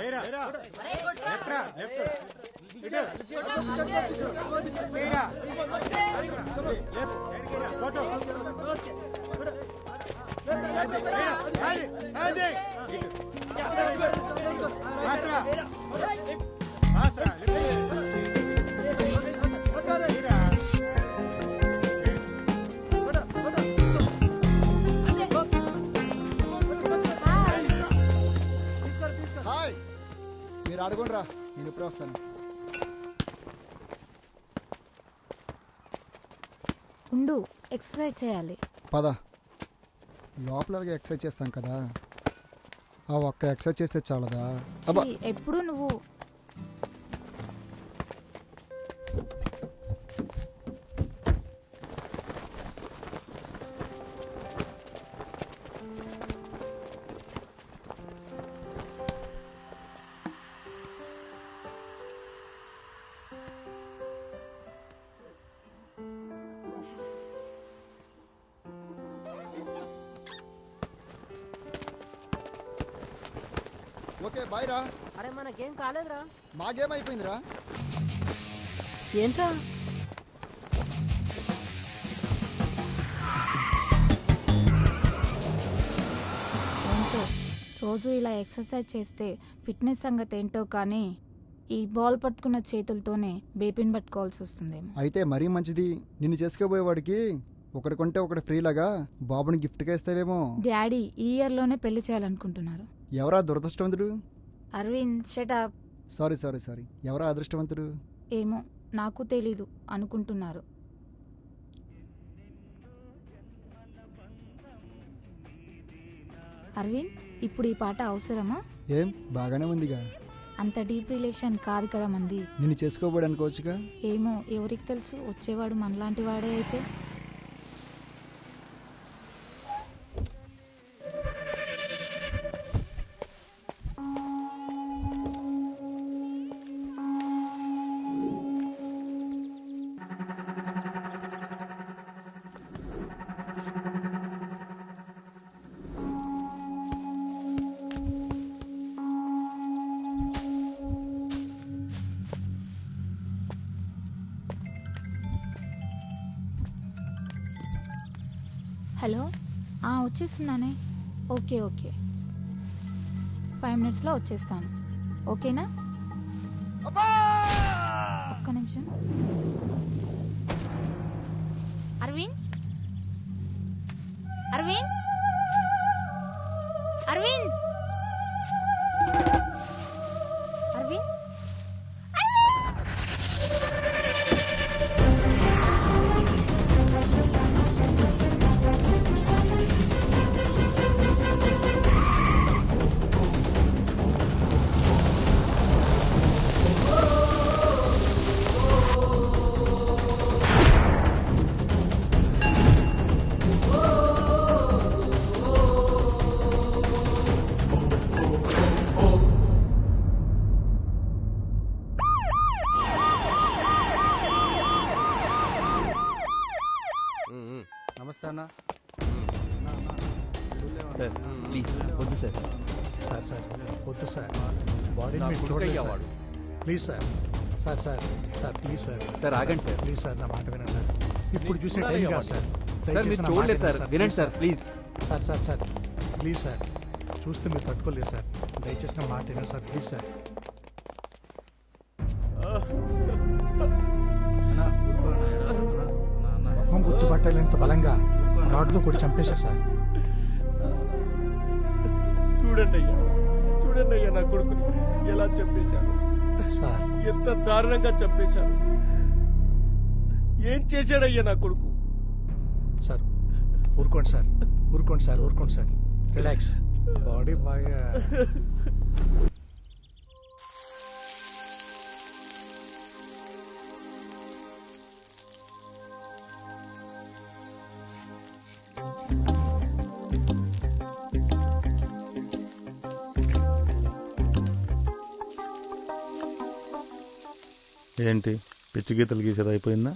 మీరు అడగండి రా, నేను ఇప్పుడే వస్తాను. ఉండు, ఎక్సర్సైజ్ చేయాలి. పద, లోపలగా ఎక్సర్సైజ్ చేస్తాం కదా, ఆ ఒక్క ఎక్సర్సైజ్ చేస్తే చాలదా? ఎప్పుడు నువ్వు ఓకే బాయ్ రా. అరే మనకేం కాలేదురా. మాకేం అయిపోయిందిరా? ఏంట్రా? ఏంటో రోజు ఇలా ఎక్సర్సైజ్ చేస్తే ఫిట్నెస్ సంగతి ఏంటో కానీ ఈ బాల్ పట్టుకున్న చేతులతోనే బేపిన్ పట్టుకోవాల్సి వస్తుందేమో. అయితే మరీ మంచిది, నిన్ను చేసుకోబోయేవాడికి ఒకటి కొంటే ఒకటి ఫ్రీలాగా బాబుని గిఫ్ట్గా ఇస్తావేమో. డాడీ ఈ ఇయర్లోనే పెళ్లి చేయాలనుకుంటున్నారు. ఎవరా దురదృష్టవంతుడు? Arvind shut up. Sorry sorry sorry, ఎవరా అదృష్టవంతుడు? ఏమో నాకు తెలీదు, అనుకుంటున్నారు. అరవింద్, ఇప్పుడు ఈ పాట అవసరమా? ఏం బాగానే ఉందిగా. అంత డీప్ రిలేషన్ కాదు కదా మంది. నిన్ను చేసుకోబోడు అనుకోవచ్చుగా. ఏమో ఎవరికి తెలుసు, వచ్చేవాడు మనలాంటి వాడే అయితే. హలో, వచ్చేస్తున్నానే. ఓకే ఓకే, 5 minutesలో వచ్చేస్తాను. ఓకేనా? ఒక్క నిమిషం. అరవింద్, అరవింద్, అరవింద్, అరవింద్. నమస్తే అన్న. సార్ ప్లీజ్ వద్దు సార్. సార్ సార్ వద్దు సార్, బాడీని మీరు చూడండి sir. Please sir. Sir sir sir please sir. Sir ఆగండి సార్. ప్లీజ్ సార్, నా మాట వినండి సార్. ఇప్పుడు చూసే టైం కాదు సార్. సార్ మీరు చూడలేదు సార్, వినండి sir please. Sir sir sir please sir, చూస్తే మీరు తట్టుకోలేదు సార్. దయచేసి నా మాట వినండి సార్, ప్లీజ్ సార్. ముఖం గుర్తుపట్టాలంత బలంగా రాడ్తో కొట్టి చంపేశారు సార్. చూడండి అయ్యా, చూడండి అయ్యా, నా కొడుకుని ఎలా చంపేశాను సార్. ఎంత దారుణంగా చంపేశాను. ఏం చేశాడయ్యా నా కొడుకు? సార్ ఊరుకోండి సార్, ఊరుకోండి సార్, ఊరుకోండి సార్. రిలాక్స్, బాడీ బాగా. ఏంటి పిచ్చి గీతలు గీసేది అయిపోయిందా?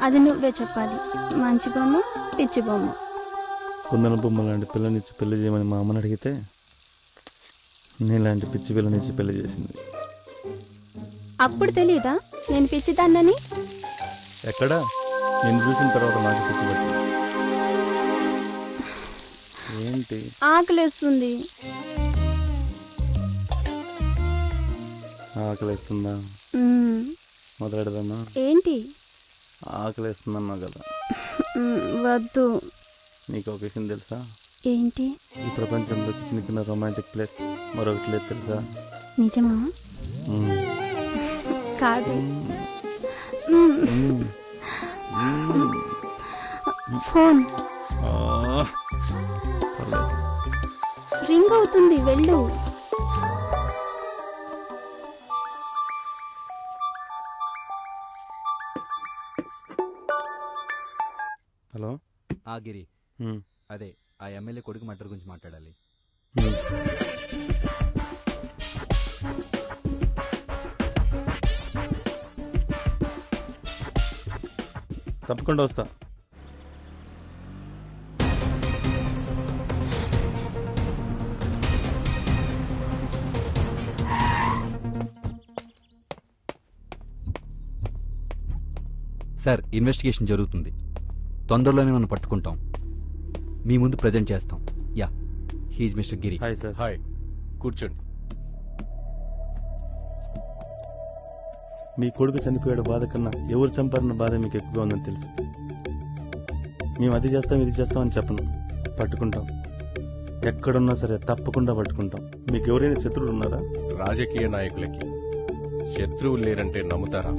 అది నువ్వే చెప్పాలి. మంచి బొమ్మ, పిచ్చి బొమ్మ. కుందన బొమ్మ లాంటి పిల్లనిచ్చి పెళ్లి చేయమని మా అమ్మని అడిగితే నీలాంటి పిచ్చి పిల్లనిచ్చి పెళ్లి చేసింది. అప్పుడు తెలీదా నేను పిచ్చిదాన్నని? ఎక్కడా? నేను చూసిన తర్వాత నాకు పిచ్చి పట్టింది. ఏంటి? ఆకలేస్తుంది. ఆకలేస్తుందా? మొదలెడదామా? ఏంటి? ఆకలేస్తుందన్నా కదా. వద్దు. నీకు ఒక విషయం తెలుసా? ఏంటి? ఈ ప్రపంచంలో చిన్న చిన్న రొమాంటిక్ ప్లేస్ మరొకటి లేదు తెలుసా? నిజమా? కాదు. ఫోన్ రింగ్ అవుతుంది, వెళ్ళు. హలో. గిరి, అదే ఆ ఎమ్మెల్యే కొడుకు మర్డర్ గురించి మాట్లాడాలి. తప్పకుండా వస్తా. సార్, ఇన్వెస్టిగేషన్ జరుగుతుంది. తొందరలోనే మనం పట్టుకుంటాం, మీ ముందు ప్రజెంట్ చేస్తాం. Yeah, he's mister Giri. Hi sir. Hi, కూర్చోండి. మీ కొడుకు చనిపోయాడు బాధ కన్నా ఎవరు చంపారన్న బాధ మీకు ఎక్కువగా ఉందని తెలుసు. మేము అది చేస్తాం ఇది చేస్తామని చెప్పను, పట్టుకుంటాం. ఎక్కడున్నా సరే తప్పకుండా పట్టుకుంటాం. మీకు ఎవరైనా శత్రువులు ఉన్నారా? రాజకీయ నాయకులకి శత్రువులు లేరంటే నమ్ముతారా?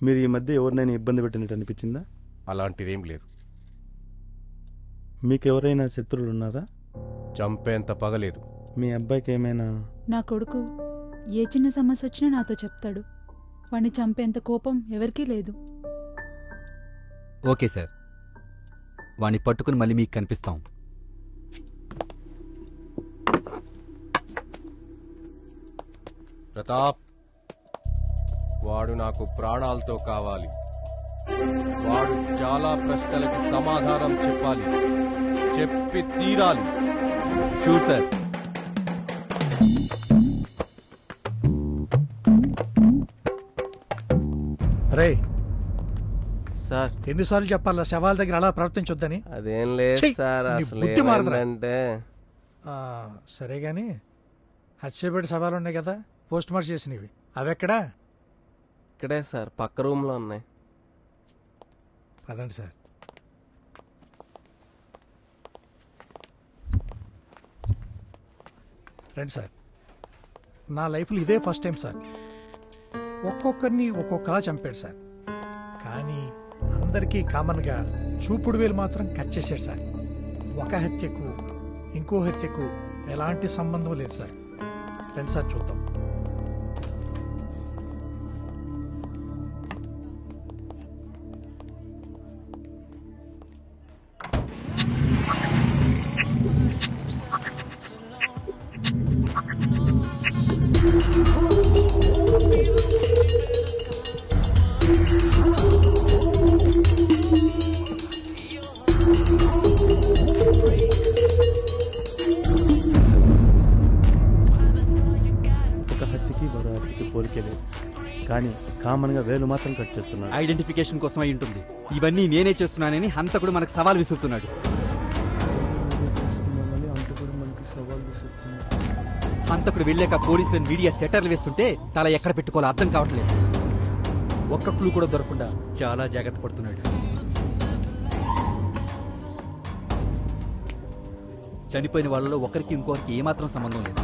మీరు ఈ మధ్య ఎవరినైనా ఇబ్బంది పెట్టినట్టు అనిపించిందా? అలాంటిదేం లేదు. మీకు ఎవరైనా శత్రువులు ఉన్నారా? చంపేంత పగలేదు. మీ అబ్బాయికి ఏమైనా? నా కొడుకు ఏ చిన్న సమస్య వచ్చినా నాతో చెప్తాడు. వాణ్ణి చంపేంత కోపం ఎవరికీ లేదు. ఓకే సార్, వాణ్ణి పట్టుకుని మళ్ళీ మీకు కనిపిస్తాం. ప్రతాప్, వాడు నాకు ప్రాణాలతో కావాలి. వాడు చాలా ప్రశ్నలకి సమాధానం చెప్పాలి, చెప్పి తీరాలి. Sure sir. రే సార్, ఎన్నిసార్లు చెప్పాలా శవాల దగ్గర అలా ప్రవర్తించొద్దని? అదేం లేదు ఛీ! సార్. నీ అసలు బుద్ధి మారదురా. ఏమైందంటే సరే గాని హత్యపెట్టి శవాలు ఉన్నాయి కదా, పోస్ట్ మార్టం చేసినవి, అవెక్కడా? ఇక్కడే సార్, పక్క రూమ్ లో ఉన్నాయి. పదండి సార్. రండి సార్. నా లైఫ్లో ఇదే ఫస్ట్ టైం సార్. ఒక్కొక్కరిని ఒక్కొక్కలా చంపాడు సార్. కానీ అందరికీ కామన్గా చూపుడు వేలు మాత్రం కట్ చేశాడు సార్. ఒక హత్యకు ఇంకో హత్యకు ఎలాంటి సంబంధం లేదు సార్. రండి సార్ చూద్దాం. కానీ కామన్గా వేలు మాత్రం కట్ చేస్తున్నాడు. ఐడెంటిఫికేషన్ కోసం అయి ఉంటుంది. ఇవన్నీ నేనే చేస్తున్నానని హంతకుడు మనకు సవాల్ విసురుతున్నాడు. హంతకుడు వెళ్ళాక పోలీసులను మీడియా సెటర్లు వేస్తుంటే తల ఎక్కడ పెట్టుకోవాలో అర్థం కావట్లేదు. ఒక్క క్లూ కూడా దొరకకుండా చాలా జాగ్రత్త పడుతున్నాడు. చనిపోయిన వాళ్ళలో ఒకరికి ఇంకొకరికి ఏమాత్రం సంబంధం లేదు.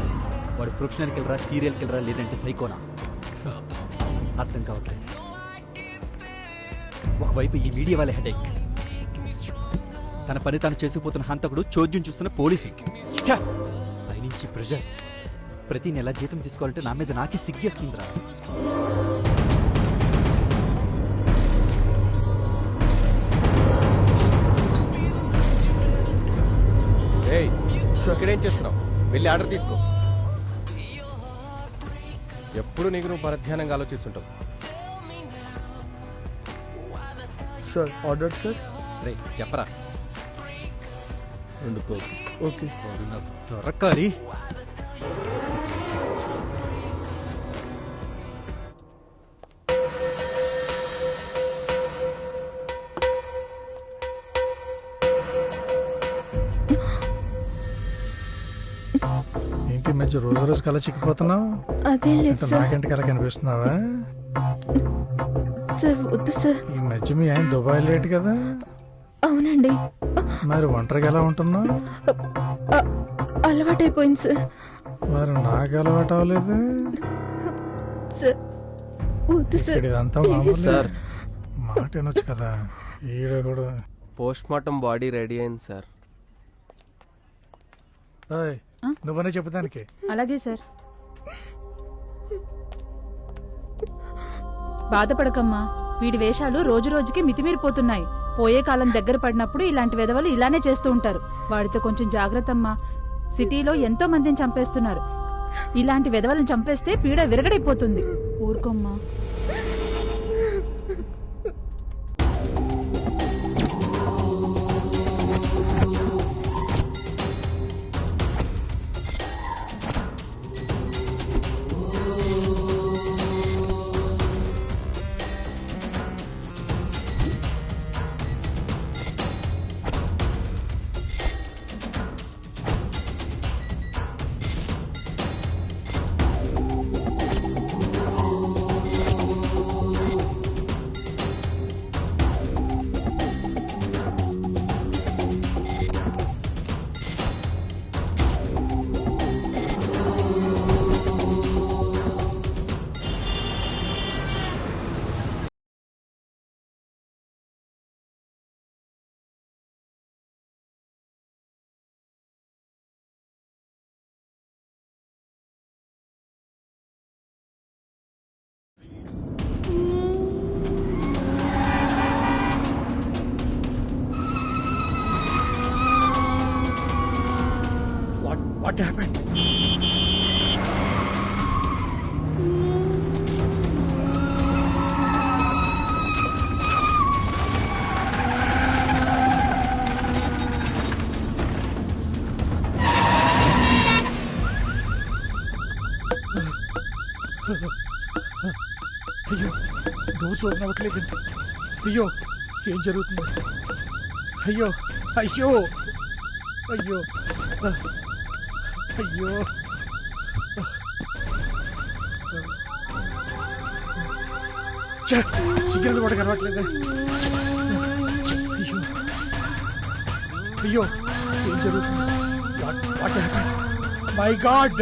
వాడు ప్రొఫెషనల్ కిల్లరా, సీరియల్ కిల్లరా, లేదంటే సైకోనా అర్థం కావట్లేదు. ఒకవైపు ఈ మీడియా వాళ్ళ హెడేక్, తన పని తాను చేసుకుపోతున్న హంతకుడు చోద్యం చూస్తున్న పోలీసు, పైనుంచి ప్రెజర్. ప్రతి నెల జీతం తీసుకోవాలంటే నా మీద నాకే సిగ్గేస్తుందిరా. ఇక్కడేం చేస్తున్నావు? వెళ్ళి ఆర్డర్ తీసుకో. ఎప్పుడు నీకు నువ్వు పరధ్యానంగా ఆలోచిస్తుంటావు. Sir order sir. రే చెప్పరా. 2 కోక్. ఓకే. దొరకాలి. ఏంటి ఈ మధ్య రోజు రోజు కల చిక్కిపోతున్నావు? అదేం లేదు అంటే సార్. నాకంటే కల కనిపిస్తున్నావా? సార్ వద్దు సార్. ఈ మధ్య మీ ఆయన దుబాయ్ లేట్ కదా, అవునండి, మరి ఒంటరిగా ఎలా ఉంటున్నావు? అలవాటైపోయింది సార్. మరి నాకు అలవాటు అవ్వలేదు. సార్ వద్దు సార్. ఇక్కడ ఇదంతా ప్లీజ్ మామూలు. సార్. మాట వినొచ్చు కదా. ఈడ కూడా పోస్ట్ మార్టం బాడీ రెడీ అయింది సార్. ఏయ్, నువ్వనే చెప్పదానికి. అలాగే సార్. బాధపడకమ్మా, వీడి వేషాలు రోజు రోజుకి మితిమీరిపోతున్నాయి. పోయే కాలం దగ్గర పడినప్పుడు ఇలాంటి వెధవలు ఇలానే చేస్తూ ఉంటారు. వాడితో కొంచెం జాగ్రత్తమ్మా. సిటీలో ఎంతో మందిని చంపేస్తున్నారు. ఇలాంటి వెధవలను చంపేస్తే పీడ విరగడైపోతుంది. ఊరుకోమ్మా. What happened? అయ్యో, డోర్స్ ఓపెన్ అవ్వట్లేదండి. అయ్యో, ఏం జరుగుతుంది? అయ్యో అయ్యో అయ్యో అయ్యో. సిగ్నల్ కూడా కనబట్లేదు. అయ్యో అయ్యో, ఏం జరుగుతుంది? What happened? My God.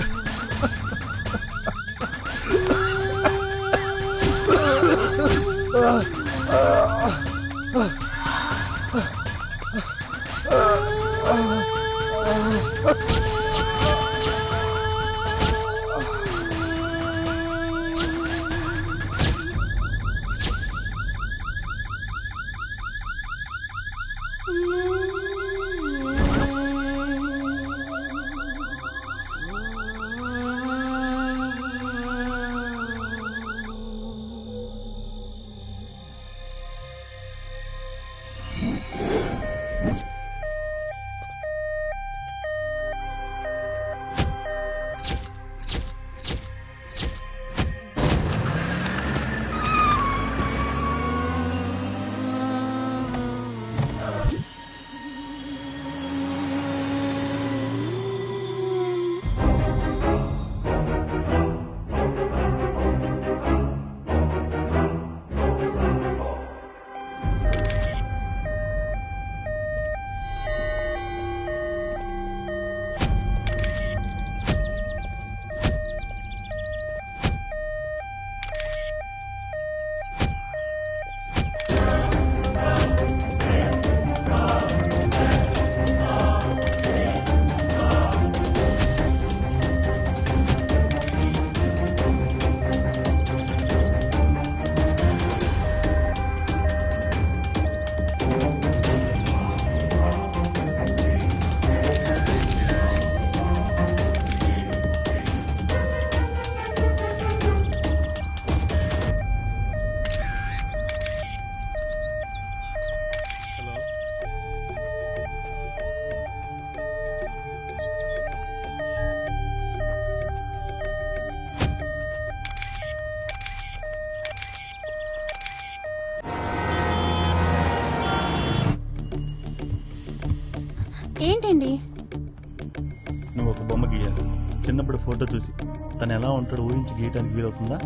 చూసి తను ఎలా ఉంటాడో ఊహించి గీయటానికి వీలవుతుందా?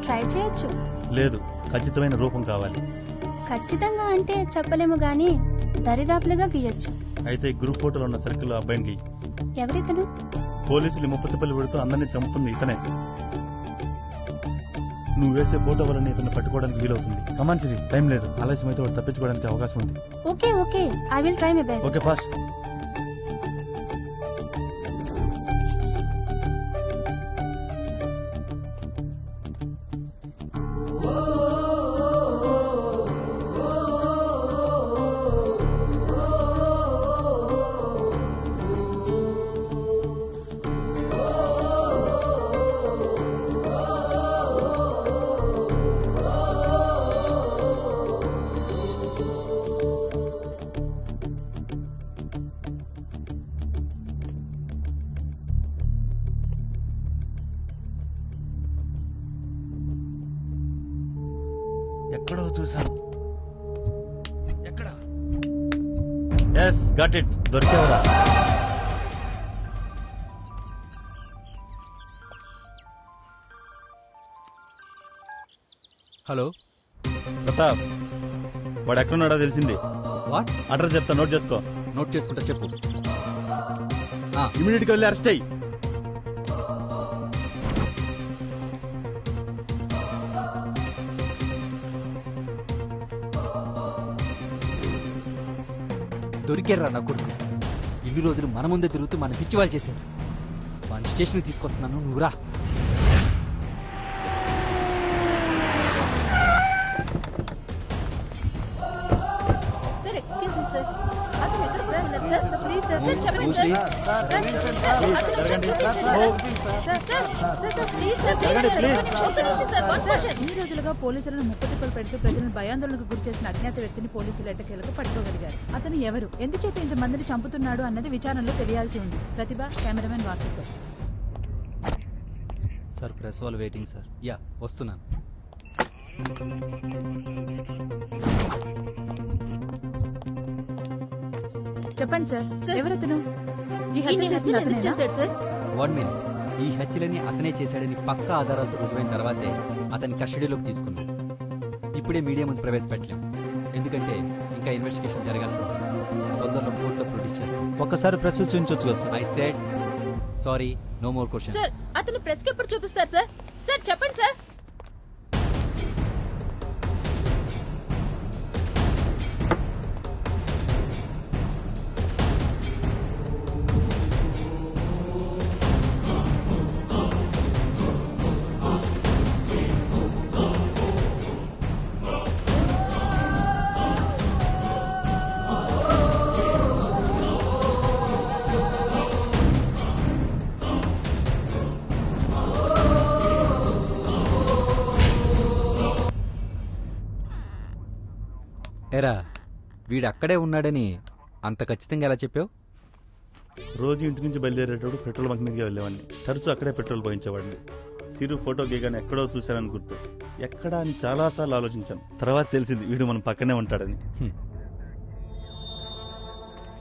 ట్రై చేయొచ్చు. లేదు, ఖచ్చితమైన రూపం కావాలి. ఖచ్చితంగా అంటే చెప్పలేము గానీ దరిదాపులుగా గీయొచ్చు. అయితే గ్రూప్ ఫోటోలో ఉన్న సర్కిల్ అబ్బాయిని గీయి. ఎవరితను? పోలీసులు ముప్పతిపల్లి పెడుతూ అందరినీ చంపుతుంది ఇతనే. నువ్వు వేసే ఫోటో వల్ల ఇతను పట్టుకోవడానికి వీలవుతుంది. కమాన్ సిరి, టైం లేదు. ఆలస్యం అయితే వాడు తప్పించుకోవడానికి అవకాశం ఉంది. Okay okay, I will try my best. Okay, fast. ఎక్కడో చూసాను. ఎక్కడ? Yes, got it. దొరికేవరా? హలో ప్రతాప్, వాడు ఎక్కడున్నాడో తెలిసింది. వాట్? అడ్రస్ చెప్తా, నోట్ చేసుకో. నోట్ చేసుకుంటా, చెప్పు. ఇమీడియట్ గా వెళ్ళి అరెస్ట్ అయ్యి. దొరికారా నా కొడుకు? ఇన్ని రోజులు మన ముందే తిరుగుతూ మన పిచ్చి వాళ్ళు చేశారు. వాడిని స్టేషన్కి తీసుకొస్తున్నాను, నువ్వు రా. సార్ ఎక్స్క్యూజ్ మీ సార్, అతను ఎక్కడ పోతున్నారు sir? Sir please sir, sir చెప్పండి సార్. ఇన్ని రోజులుగా పోలీసులను ముప్పతిప్పలు పెడుతూ ప్రజలను భయాందోళనకు గురి చేసిన అజ్ఞాత వ్యక్తిని పోలీసులు ఎట్టకేలకు పట్టుకోగలిగారు. అతను ఎవరు, ఎందుచేత ఇంతమందిని చంపుతున్నాడు అన్నది విచారణలో తెలియాల్సి ఉంది. ప్రతిభ, కెమెరామెన్ వాసుతో. సార్, ప్రెస్ వాళ్ళు వెయిటింగ్ సార్. యా, వస్తున్నాను. చెప్పండి సార్, ఎవరతను? ఈ ఈయన్ని హత్య చేసిన హత్యలు ఎందుకు అతనేనా? చేశాడు సార్? 1 minute. ఈ హత్యలని అతనే చేశాడని పక్కా ఆధారాలతో రుజువైన తర్వాతే అతని కస్టడీలోకి తీసుకున్నాం. ఇప్పుడే మీడియా ముందు ప్రవేశపెట్టలేం, ఎందుకంటే ఇంకా ఇన్వెస్టిగేషన్ జరగాల్సి ఉంది. తొందరలో కోర్టులో ప్రొడ్యూస్ చేస్తాం. ఒక్కసారి ప్రెస్ చూపించవచ్చు కదా sir? I said sorry, no more question. Sir అతను ప్రెస్ కి ఎప్పుడు చూపిస్తారు సార్? సార్ చెప్పండి సార్. ఎరా, వీడు అక్కడే ఉన్నాడని అంత ఖచ్చితంగా ఎలా చెప్పావు? రోజు ఇంటి నుంచి బయలుదేరేటప్పుడు పెట్రోల్ బంక్ మీదకి వెళ్ళేవాడిని. తరచూ అక్కడే పెట్రోల్ పోయించేవాడిని. సిరు ఫోటో గీగానే ఎక్కడో చూశానని గుర్తు. ఎక్కడా అని చాలాసార్లు ఆలోచించాను. తర్వాత తెలిసింది వీడు మన పక్కనే ఉంటాడని.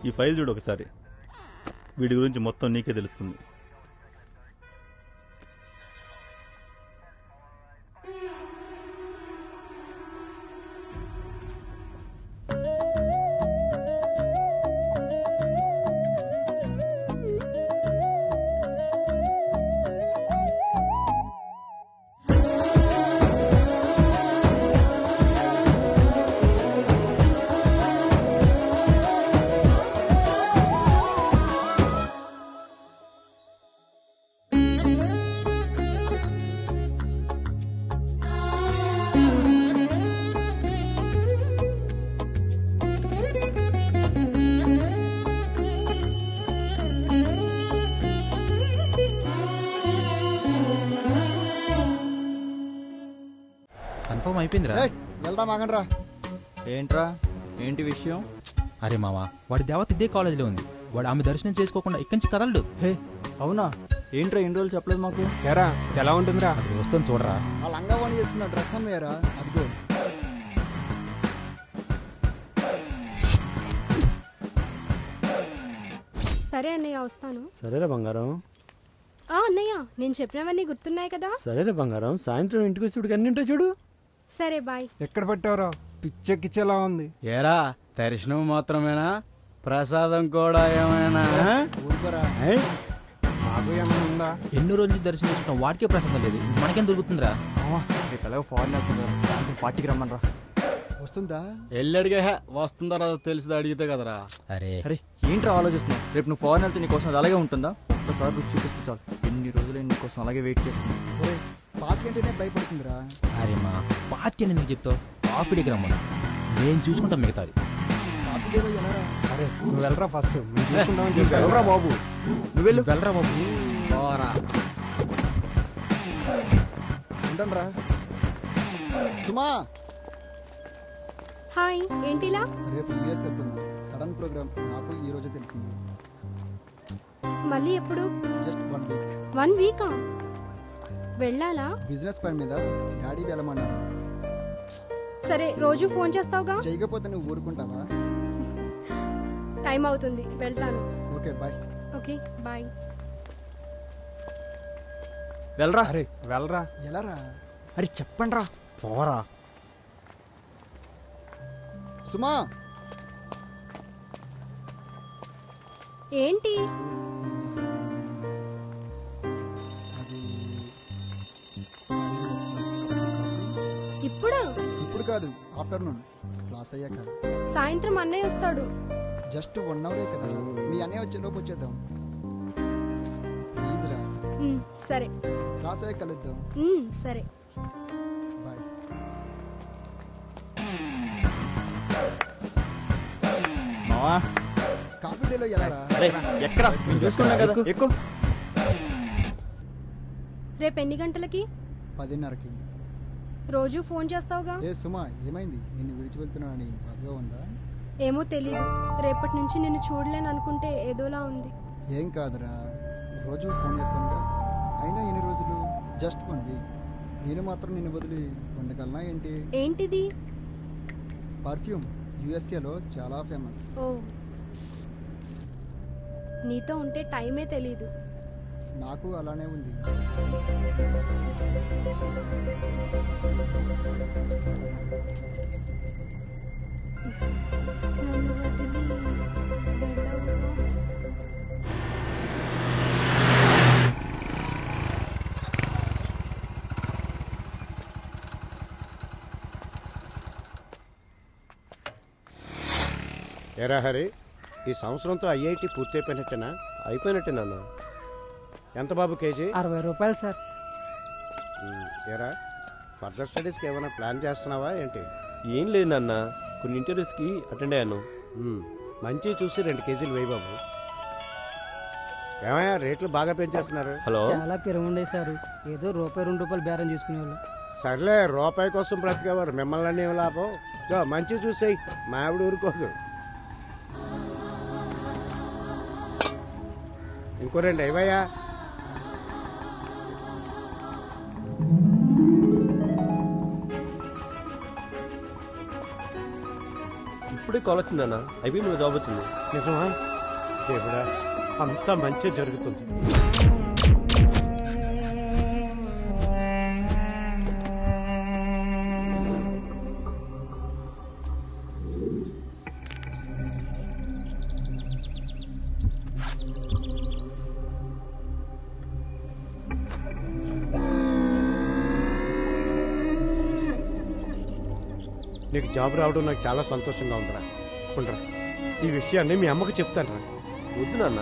ఈ ఫైల్ చూడు ఒకసారి, వీడి గురించి మొత్తం నీకే తెలుస్తుంది. కన్ఫర్మ్ అయిపోయిందిరా. వెళ్దాం, ఆగండ్రా. ఏంట్రా, ఏంటి విషయం? అరే మావా, వాడి దేవత ఇదే కాలేజీలో ఉంది. వాడు ఆమె దర్శనం చేసుకోకుండా ఇక్కడి నుంచి కదలడు. హే, అవునా? ఏంట్రా ఎన్ని రోజులు చెప్పలేదు మాకు? ఎరా, ఎలా ఉంటుందిరా? అది వస్తుంది చూడరా. ఆ లంగావాణి వేసుకున్న డ్రెస్ అమ్మయ్యారా? అదిగో. సరే అన్నయ్య, వస్తాను. సరేరా బంగారం. అన్నయ్య నేను చెప్పినవన్నీ గుర్తున్నాయి కదా. సరేరా బంగారం, సాయంత్రం ఇంటికి వచ్చి అన్ని ఉంటాయి చూడు. సరే బాయ్. ఎక్కడ పట్టావురా? పిచ్చెక్కిచ్చేలా ఉంది. ఏరా దర్శనం మాత్రమేనా, ప్రసాదం కూడా ఏమైనా? ఊరుకోరా. మాకు ఏమైనా ఉందా? ఎన్నో రోజులు దర్శనం చేసుకుంటాం, వాటికే ప్రసాదం లేదు, మనకేం దొరుకుతుందిరా? రేపు ఎలాగో ఫారెన్ వెళ్తున్నారు, సాయంత్రం పార్టీకి రమ్మనరా. వస్తుందా? ఎల్లడిగా వస్తుందా రాదో తెలిసి అడిగితే కదరా. అరే అరే ఏంట్రా ఆలోచిస్తున్నావు? రేపు నువ్వు ఫారెన్ వెళ్తే నీకోసం అది అలాగే ఉంటుందా? ఒక్కసారి రుచి చూపిస్తే చాలు, ఎన్ని రోజులైనా నీకోసం అలాగే వెయిట్ చేస్తుంది. పార్టీ అంటేనే భయపడుతుందిరా. అరే మా పార్టీ అని ఎందుకు చెప్తావు? కాఫీ దగ్గర రమ్మను, నేను చూసుకుంటాం మిగతాది. పార్టీ డేలో ఎలా రా? అరే నువ్వు వెళ్ళరా ఫస్ట్, మేము చూసుకుంటామని చెప్పి వెళ్ళరా బాబు, నువ్వు వెళ్ళు. వెళ్ళరా బాబు. పోరా. ఉంటాను రా. సుమా, హాయ్. ఏంటిలా? రేపు యూఎస్ వెళ్తున్నా. సడన్ ప్రోగ్రామ్, నాకు ఈ రోజే తెలిసింది. మళ్ళీ ఎప్పుడు? Just 1 week. 1 వీకా? వెళ్ళాలా? బిజినెస్ పని మీద డాడీ వెళ్ళమన్నారు. సరే రోజు ఫోన్ చేస్తావుగా. చేయకపోతే నువ్వు ఊరుకుంటావా? టైం అవుతుంది, వెళ్తాను. Okay bye. Okay bye. వెళ్ళరా. అరే వెళ్ళరా. ఎలా రా? అరే చెప్పండి రా. పోరా. సుమా, ఏంటి? అది ఇప్పుడా? ఇప్పుడు కాదు, ఆఫ్టర్నూన్ క్లాస్ అయ్యాక. సాయంత్రం అన్నయ్య వస్తాడు. జస్ట్ 1 అవరే కదా, మీ అన్నయ్య వచ్చే లోపు వచ్చేద్దాం. ప్లీజ్ రా. సరే. క్లాస్ అయ్యాక కలుద్దాం. సరే బాయ్. మావా కాఫీ డేలో ఎలా రా? అరే ఎక్కడ నేను చూసుకున్నా కదా, ఎక్కువ. రేపు ఎన్ని గంటలకి? 10:30కి. రోజు ఫోన్ చేస్తావుగా. ఏ సుమా, ఏమైంది? నిన్ను విడిచి వెళ్తున్నానని బాధగా ఉందా? ఏమో తెలీదు, రేపటి నుంచి నిన్ను చూడలేను అనుకుంటే ఏదోలా ఉంది. ఏం కాదురా, రోజు ఫోన్ చేస్తానుగా. అయినా ఎన్ని రోజులు? Just 1 week. నేను మాత్రం నిన్ను వదిలి ఉండగలనా ఏంటి? ఏంటిది? పర్ఫ్యూమ్, యుఎస్ఏలో చాలా ఫేమస్. ఓ, నీతో ఉంటే టైమే తెలీదు. నాకు అలానే ఉంది. నన్ను వదిలి వెళ్ళవుగా. ఏరా హరి, ఈ సంవత్సరంతో ఐఐటి పూర్తి అయిపోయినట్టేనా? అయిపోయినట్టే నాన్న. ఎంత బాబు కేజీ? 60 రూపాయలు సార్. ఏరా, ఫర్దర్ స్టడీస్కి ఏమైనా ప్లాన్ చేస్తున్నావా ఏంటి? ఏం లేదు నాన్న, కొన్ని ఇంటర్వ్యూస్కి అటెండ్ అయ్యాను. మంచి చూసి 2 కేజీలు వేయి బాబు. ఏమయ్యా, రేట్లు బాగా పెంచేస్తున్నారు. హలో. చాలా పెరుగుండేశారు, ఏదో ₹2 బేరం చేసుకునేవాళ్ళు. సర్లే, రూపాయి కోసం బ్రతికేవారు, మిమ్మల్ని ఏం లాభం? మంచి చూసేయి, మా ఆవిడ ఊరుకోదు. ఇంకో 2 అయ్యా. ఇప్పుడే కాల్ వచ్చింది నాన్న, అయిపోయి జాబ్ వచ్చింది. నిజమా? దేవుడా, అంతా మంచి జరుగుతుంది. నీకు జాబ్ రావడం నాకు చాలా సంతోషంగా ఉందిరా. ఉండరా, ఈ విషయాన్ని మీ అమ్మకు చెప్తాను రా. వద్దు నాన్న,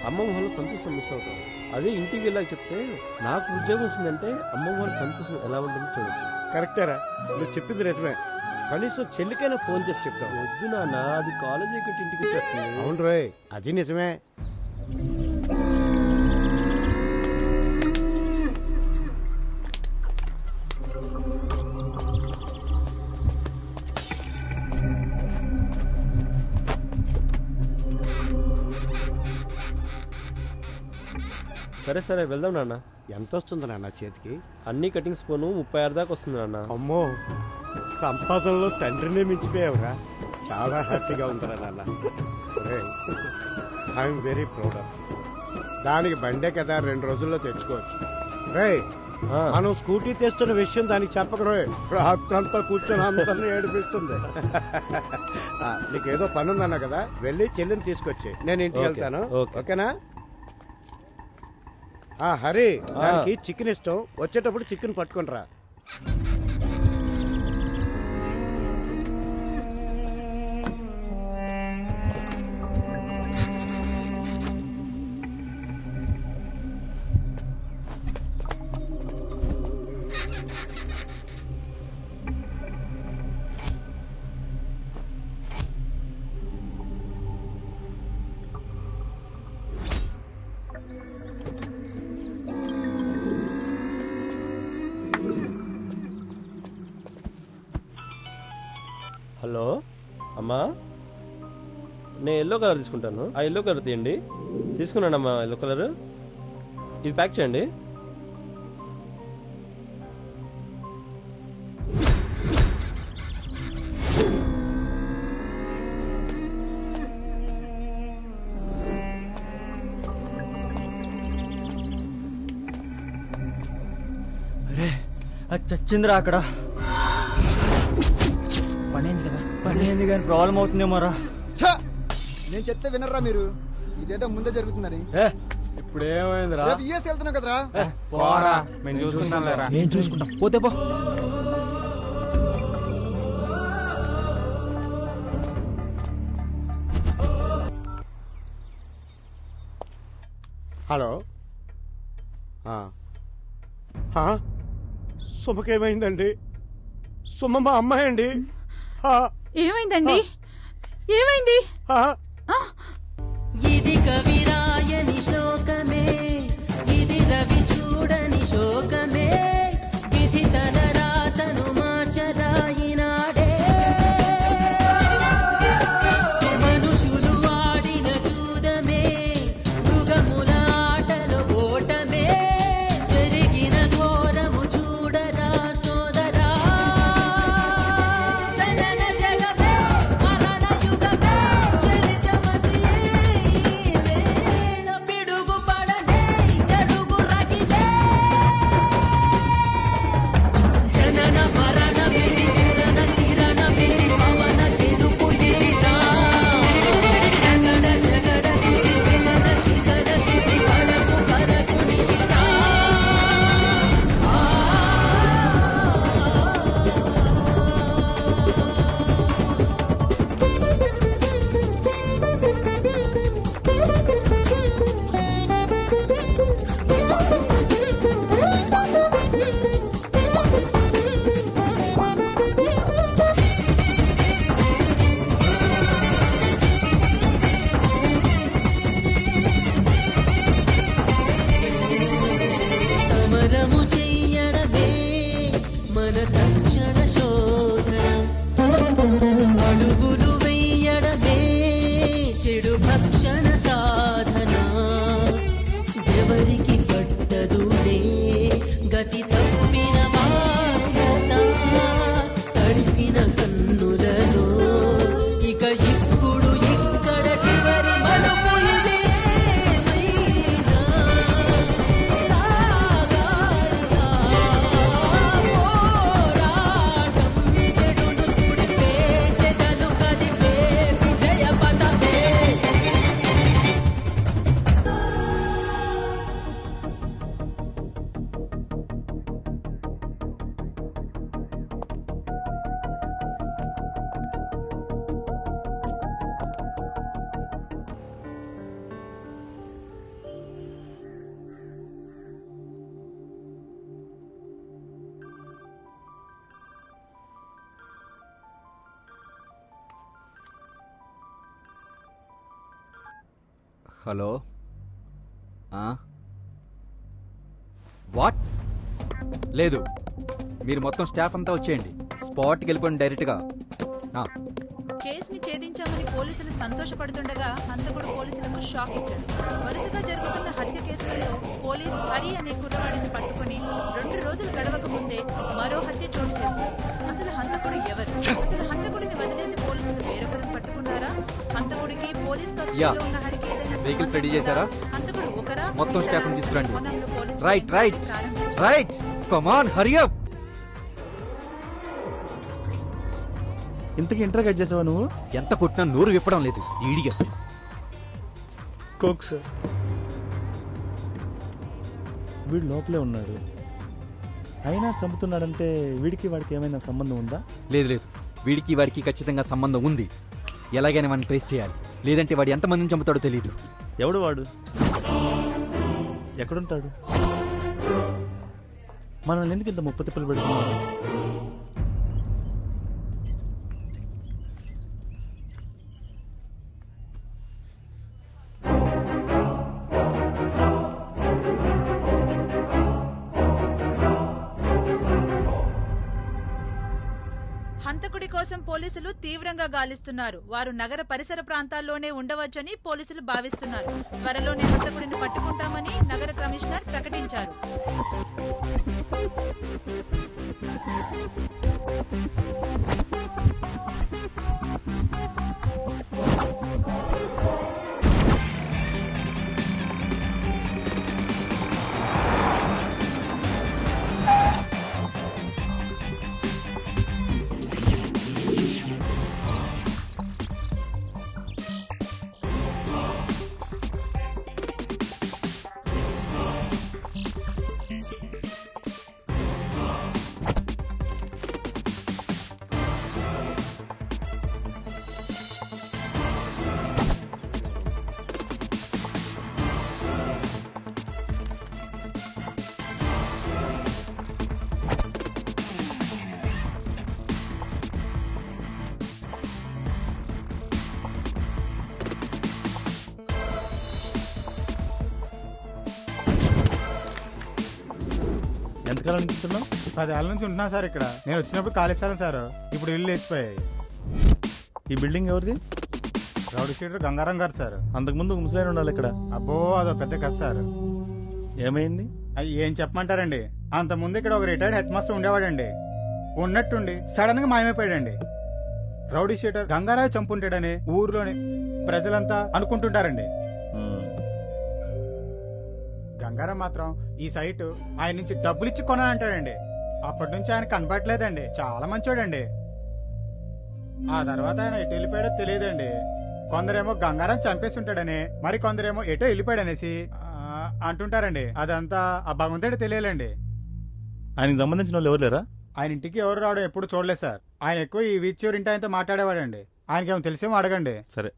అమ్మమ్మ వాళ్ళ సంతోషం మిస్ అవుతాం. అదే ఇంటికి వెళ్ళాక చెప్తే నాకు ఉద్యోగం వచ్చిందంటే అమ్మమ్మ వాళ్ళ సంతోషం ఎలా ఉంటుందో చూడొచ్చు. కరెక్టేరా, నువ్వు చెప్పింది నిజమే. కనీసం చెల్లికైనా ఫోన్ చేసి చెప్తావు. వద్దు నాన్న, అది కాలేజ్ ఎక్కటి ఇంటికి వచ్చేస్తుంది. అవును రోయ్, అది నిజమే. సరే సరే వెళ్దాం నాన్న. ఎంత వస్తుంది నాన్న చేతికి? అన్ని కటింగ్స్ పోను 36 దాకా వస్తుంది నాన్న. అమ్మో, సంపాదనలో తండ్రినే మించిపోయావురా. చాలా హ్యాపీగా ఉందిరా నాన్న. I'm very proud of. దానికి బండే కదా 2 రోజుల్లో తెచ్చుకోవచ్చు. రేయ్ ఆ. మనం స్కూటీ తెస్తున్న విషయం దానికి చెప్పకరోయ్, రాత్రంతా కూర్చొని అందరినీ ఏడిపిస్తుంది. నీకేదో పని ఉందన్నా కదా, వెళ్ళి చెల్లిని తీసుకొచ్చి నేను ఇంటికి ఓకే, వెళ్తాను. ఓకే. ఓకేనా? హరి, దానికి చికెన్ ఇష్టం, వచ్చేటప్పుడు చికెన్ పట్టుకుని రా. హలో అమ్మా, నేను ఎల్లో కలర్ తీసుకుంటాను. ఆ ఎల్లో కలర్ తీయండి. తీసుకున్నానమ్మా ఎల్లో కలర్. ఇది ప్యాక్ చేయండి. అరే అది చచ్చిందిరా అక్కడ. పనేంది కదా, పనేంది కానీ ప్రాబ్లం అవుతుందేమోరా. ఛ! నేను చెప్తే వినర్రా మీరు, ఇదేదో ముందే జరుగుతుందని. ఇప్పుడు ఏమైందిరా? రేపు యూఎస్ వెళ్తున్నావు కదరా. పోరా, మేము చూసుకుంటాం. నేను చూసుకుంటాం, పోతే పో. హలో, సుమకేమైందండి? సుమ మా అమ్మాయి అండి. ఏమైందండి? ఏమైంది? ఇది కవిరాయని శ్లోకమే, ఇది రవి చూడని శోకమే, విధి తన రాతను మార్చరాయినాడే. మనుషులు ఆడిన జూదమే, మృగముల ఆటలో ఓటమే, జరిగిన ఘోరము చూడరా సోదరా. జనన జగమే మరణ యుగమే, చరితమసియే ఈ వేళ, పిడుగు పడనే జరుగు రగిలే. జనన మరణ విధి చిరణ కిరణ విధి పవన గెలుపు ఇదిరా. జగడ జగడ తుది శిఖర శిఖర శిఖి కడకు కరకు నిశిరా. సమరము చెయ్యడమే మన తక్షణ శోధన, అడుగులు వెయ్యడమే చెడు భక్షణ సాధన. ఎవరికి పట్టదులే గతి తప్పిన బాధ్యత, తడిసిన కన్నులలో ఇక ఇప్పుడు ఇక్కడ చివరి మలుపు ఇది. ఏమైనా హలో, వాట్? లేదు, మీరు మొత్తం స్టాఫ్ అంతా వచ్చేయండి. స్పాట్కి వెళ్ళిపోండి డైరెక్ట్గా. కేసుని ఛేదించామని పోలీసులు సంతోషపడుతుండగా హంతకుడు పోలీసులకు షాక్ ఇచ్చాడు. వరుసగా జరుగుతున్న హత్య కేసులలో పోలీస్ హరి అనే కుర్రవాడిని పట్టుకుని 2 రోజులు గడవక ముందే మరో హత్య చోటు చేశారు. అసలు హంతకుడు ఎవరు? అసలు హంతకుడిని వదిలేసి పోలీసులు వేరొకరిని పట్టుకున్నారా? హంతకుడికి పోలీస్ కస్టడీలో ఉన్న హరికి ఏదైనా వెహికల్స్ రెడీ చేశారా? హంతకుడు ఒకరా మొత్తం స్టాఫ్ తీసుకురండి. రైట్ రైట్ రైట్, కమాన్ హరి అప్. ఇంతకీ ఇంటర్ కట్ చేసావా నువ్వు? ఎంత కొట్టినా నోరు విప్పడం లేదు ఈడిగా. Coke sir. వీడు లోపలే ఉన్నాడు, అయినా చంపుతున్నాడంటే వీడికి వాడికి ఏమైనా సంబంధం ఉందా? లేదు లేదు, వీడికి వాడికి ఖచ్చితంగా సంబంధం ఉంది. ఎలాగైనా వాడిని ట్రేస్ చేయాలి, లేదంటే వాడు ఎంతమందిని చంపుతాడో తెలియదు. ఎవడు వాడు? ఎక్కడుంటాడు? మనల్ని ఎందుకు ఇంత ముప్ప తిప్పలు పెడుతున్నాడు? హంతకుడి కోసం పోలీసులు తీవ్రంగా గాలిస్తున్నారు. వారు నగర పరిసర ప్రాంతాల్లోనే ఉండవచ్చని పోలీసులు భావిస్తున్నారు. త్వరలోనే హంతకుడిని పట్టుకుంటామని నగర కమిషనర్ ప్రకటించారు. ఎంతకాలం ఉంటున్నావు? 10 ఏళ్ళ నుంచి ఉంటున్నాను సార్ ఇక్కడ. నేను వచ్చినప్పుడు ఖాళీ స్థలం సార్, ఇప్పుడు ఇల్లు లేచిపోయాయి. ఈ బిల్డింగ్ ఎవరిది? రౌడీ షీటర్ గంగారం గారు సార్. అంతకుముందు ఒక ముసలాయన ఉండాలి ఇక్కడ. అబ్బో అదో పెద్ద కథ సార్. ఏమైంది? అయ్యి ఏం చెప్పమంటారండి, అంతకుముందు ఇక్కడ ఒక రిటైర్డ్ హెడ్ మాస్టర్ ఉండేవాడండి. ఉన్నట్టుండి సడన్ గా మాయమైపోయాడండి. రౌడీ షీటర్ గంగారావు చంపుంటాడని ఊర్లోని ప్రజలంతా అనుకుంటుంటారండి. గంగారావు మాత్రం ఈ సైట్ ఆయన నుంచి డబ్బులు ఇచ్చి కొనాలంటాడండి. అప్పటి నుంచి ఆయన కనపడలేదండి. చాలా మంచోడండి. ఆ తర్వాత ఆయన ఎటు వెళ్ళిపోయాడో తెలియదండి. కొందరేమో గంగారాం చంపేసి ఉంటాడని, మరి కొందరేమో ఎటో వెళ్ళిపోయాడనేసి అంటుంటారండి. అదంతా ఆ భగవంతుడే తెలియాలండి. ఆయనకి సంబంధించిన వాళ్ళు ఎవరు లేరా? ఆయన ఇంటికి ఎవరు రావడం ఎప్పుడు చూడలేదు సార్. ఆయన ఎక్కువ ఈ వీచ్ చివరి ఇంటి ఆయనతో మాట్లాడేవాడండి. ఆయనకేమో తెలిసేమో అడగండి. సరే.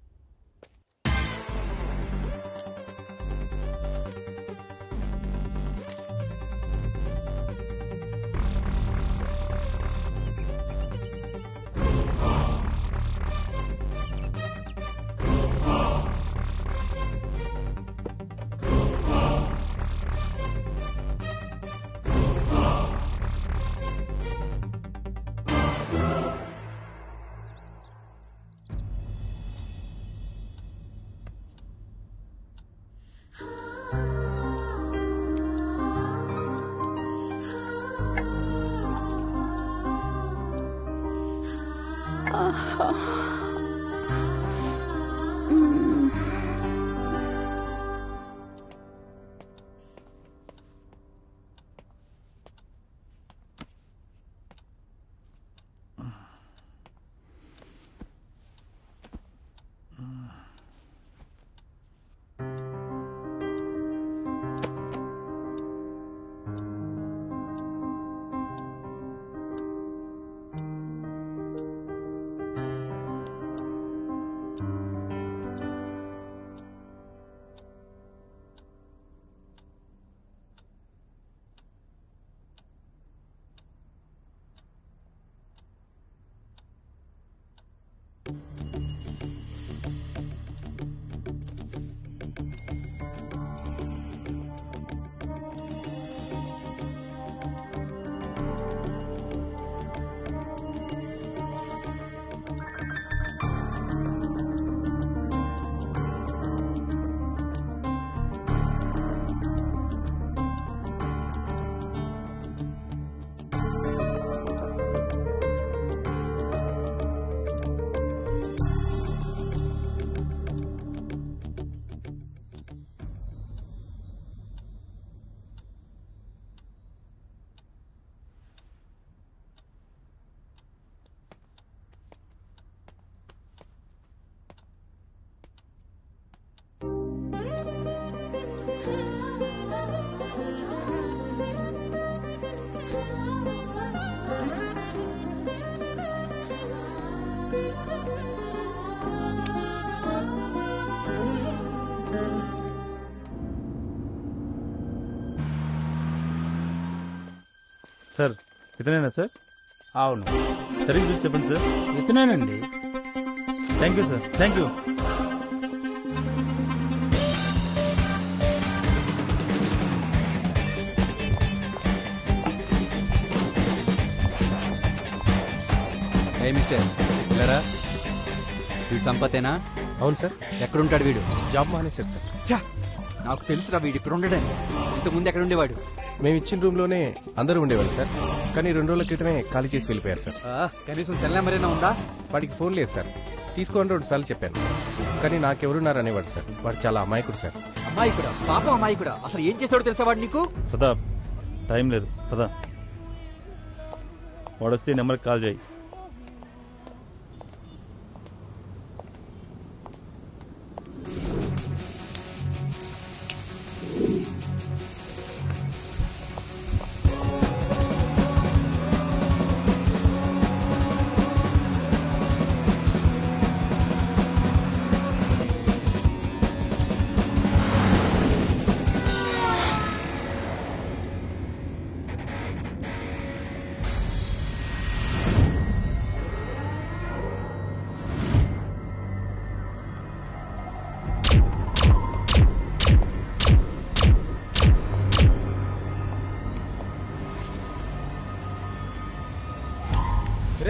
సార్ ఇతనేనా సార్? అవును, సరిగ్గా చూసి చెప్పండి సార్. ఇతనేనండి. Thank you sir, thank you. ఏ మిస్టర్ ఇలారా, వీడు సంపతేనా? అవును సార్. ఎక్కడుంటాడు వీడు? జాబ్ మానేశారు సార్. ఛా, నాకు తెలుసురా వీడు ఇక్కడ ఉండడని. ఇంతకుముందు ఎక్కడ ఉండేవాడు? మేము ఇచ్చిన రూమ్లోనే అందరూ ఉండేవాళ్ళు సార్. కానీ 2 రోజుల క్రితమే ఖాళీ చేసి వెళ్ళిపోయారు సార్. కనీసం సెల్ నెంబర్ అయినా ఉందా? వాడికి ఫోన్ లేదు సార్. తీసుకోండి 2 సార్లు చెప్పాను, కానీ నాకెవరున్నారు అనేవాడు సార్. వాడు చాలా అమాయకుడు సార్. అమ్మాయి కూడా, పాపం అమ్మాయి కూడా. అసలు ఏం చేసాడో తెలుసా వాడు నీకు? ప్రతాప్, టైం లేదు, పదా. వాడు వస్తే నెంబర్కి కాల్ చేయి.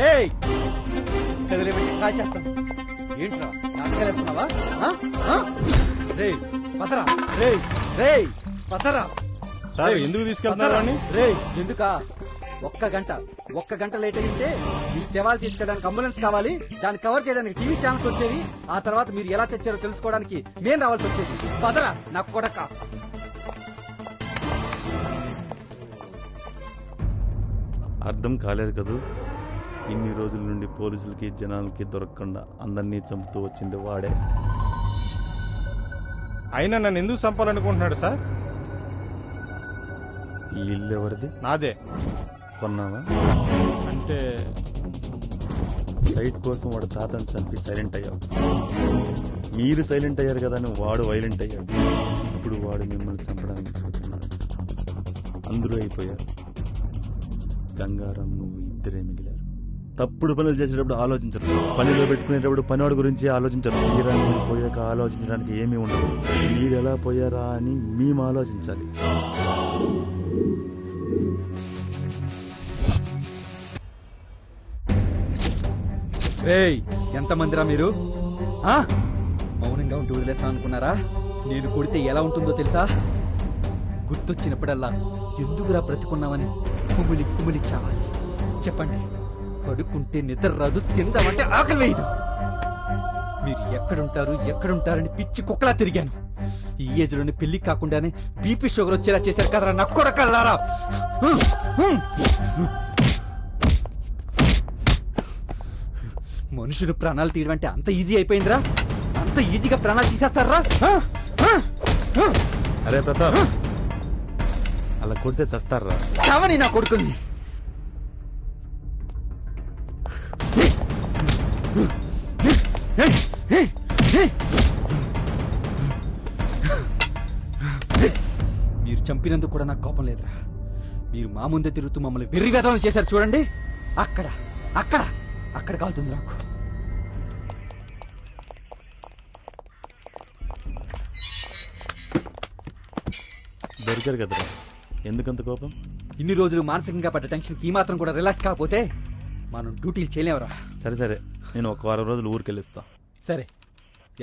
రేయ్, కదిలేబెట్టి కాల్చేస్తాను. ఏంట్రా నాటకాలేస్తున్నావా? రేయ్ పదరా, రేయ్ రేయ్ పదరా. సార్ ఎందుకు తీసుకెళ్తున్నారు అని? రేయ్ ఎందుకా? ఒక్క గంట లేట్ అయింటే మీ శవాలు తీసుకెళ్ళడానికి అంబులెన్స్ కావాలి, దాన్ని కవర్ చేయడానికి టీవీ ఛానల్స్ వచ్చేవి. ఆ తర్వాత మీరు ఎలా తెచ్చారో తెలుసుకోవడానికి నేను రావాల్సి వచ్చేది. పదరా నా కొడక. అర్థం కాలేదు కదూ? ఇన్ని రోజుల నుండి పోలీసులకి జనాలకి దొరకకుండా అందరినీ చంపుతూ వచ్చింది వాడే. అయినా నన్ను ఎందుకు చంపాలనుకుంటున్నాడు సార్? ఈ ఇల్లు ఎవరిది? నాదే. కొన్నావా? అంటే సైట్ కోసం వాడు తాతను చంపి సైలెంట్ అయ్యావు. మీరు సైలెంట్ అయ్యారు కదా అని వాడు వైలెంట్ అయ్యాడు. ఇప్పుడు వాడు మిమ్మల్ని చంపడానికి చూస్తున్నాడు. అందరూ అయిపోయారు. గంగారం, నువ్వు ఇద్దరే మిగిలారు. తప్పుడు పనులు చేసేటప్పుడు ఆలోచించరు, పనిలో పెట్టుకునేటప్పుడు పనివాడి గురించి ఆలోచించరు. మీరా మీరు పోయాక ఆలోచించడానికి ఏమీ ఉండదు. మీరు ఎలా పోయారా అని మేము ఆలోచించాలి. రేయ్ ఎంతమందిరా మీరు? మౌనంగా ఉంటూ వదిలేస్తాను అనుకున్నారా? నేను కొడితే ఎలా ఉంటుందో తెలుసా? గుర్తొచ్చినప్పుడల్లా ఎందుకురా బ్రతుకున్నామని కుమిలి కుమిలి చావాలి. చెప్పండి, పడుకుంటే నిద్ర రాదు, తిందామంటే ఆకలి వేయదు. మీరు ఎక్కడుంటారని పిచ్చి కుక్కలా తిరిగాను. ఈ ఏజ్ లోనే పెళ్లి కాకుండానే బీపీ షుగర్ వచ్చేలా చేశారు కదరా నా కొడకల్లారా. మనుషులు ప్రాణాలు తీయడం అంటే అంత ఈజీ అయిపోయిందిరా? అంత ఈజీగా ప్రాణాలు తీసేస్తారా? అరే ప్రతాప్, అలా కొడితే చస్తారా? చావని నా కొడుకుని. మీరు చంపినందుకు కూడా నాకు కోపం లేదురా. మీరు మా ముందే తిరుగుతూ మమ్మల్ని వెర్రి వేదనలు చేశారు చూడండి. అక్కడ అక్కడ అక్కడ కాలుతుంది నాకు. దొరికారు కదరా, ఎందుకంత కోపం? ఇన్ని రోజులు మానసికంగా పడ్డ టెన్షన్కి ఈ మాత్రం కూడా రిలాక్స్ కాకపోతే మనం డ్యూటీలు చేయలేవరా. సరే నేను ఒక వారం రోజులు ఊరికెళ్ళిస్తా. సరే,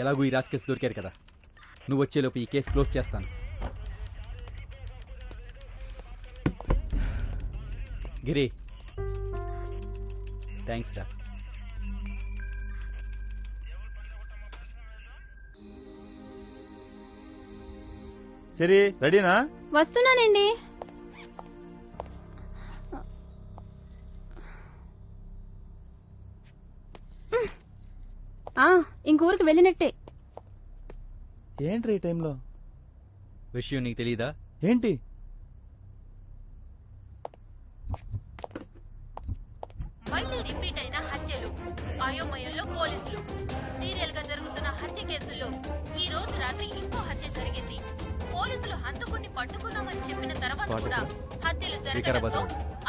ఎలాగూ ఈ రాసి కేసు దొరికారు కదా, నువ్వు వచ్చేలోపు ఈ కేసు క్లోజ్ చేస్తాను. గిరి, థ్యాంక్స్ రా. సరే, రెడీనా? వస్తున్నానండి. ఇంకూరికి వెళ్ళినట్టే. ఏంట్రా ఈ టైంలో? విషయం నీకు తెలీదా? ఏంటి? మళ్ళీ రిపీట్ అయిన హత్యలు, అయోమయంలో పోలీసులు. సీరియల్ గా జరుగుతున్న హత్య కేసుల్లో ఈ రోజు రాత్రి ఇంకో హత్య జరిగింది. పోలీసులు హంతకుణ్ణి పట్టుకున్నామని చెప్పిన తర్వాత కూడా హత్యలు జరగడంతో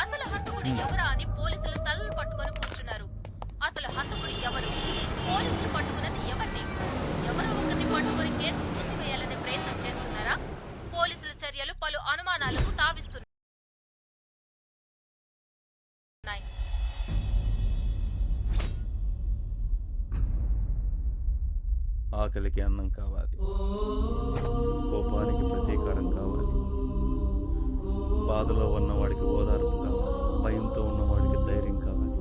అసలు హంతకుడు ఎవరా అని పోలీసులు తలలు పట్టుకొని కూర్చున్నారు. అసలు హంతకుడు ఎవరు? పోలీసులు పట్టుకున్నది ఎవరిని? ఎవరో ఒకరిని పట్టుకొని కేసు మూసివేయాలనే ప్రయత్నం చేస్తున్నారా? పోలీసుల చర్యలు పలు అనుమానాలకు తావిస్తున్నాయి. ఆకలికి అన్నం కావాలి, కోపానికి ప్రతీకారం కావాలి, బాధలో ఉన్నవాడికి ఓదార్పు కావాలి, భయంతో ఉన్నవాడికి ధైర్యం కావాలి.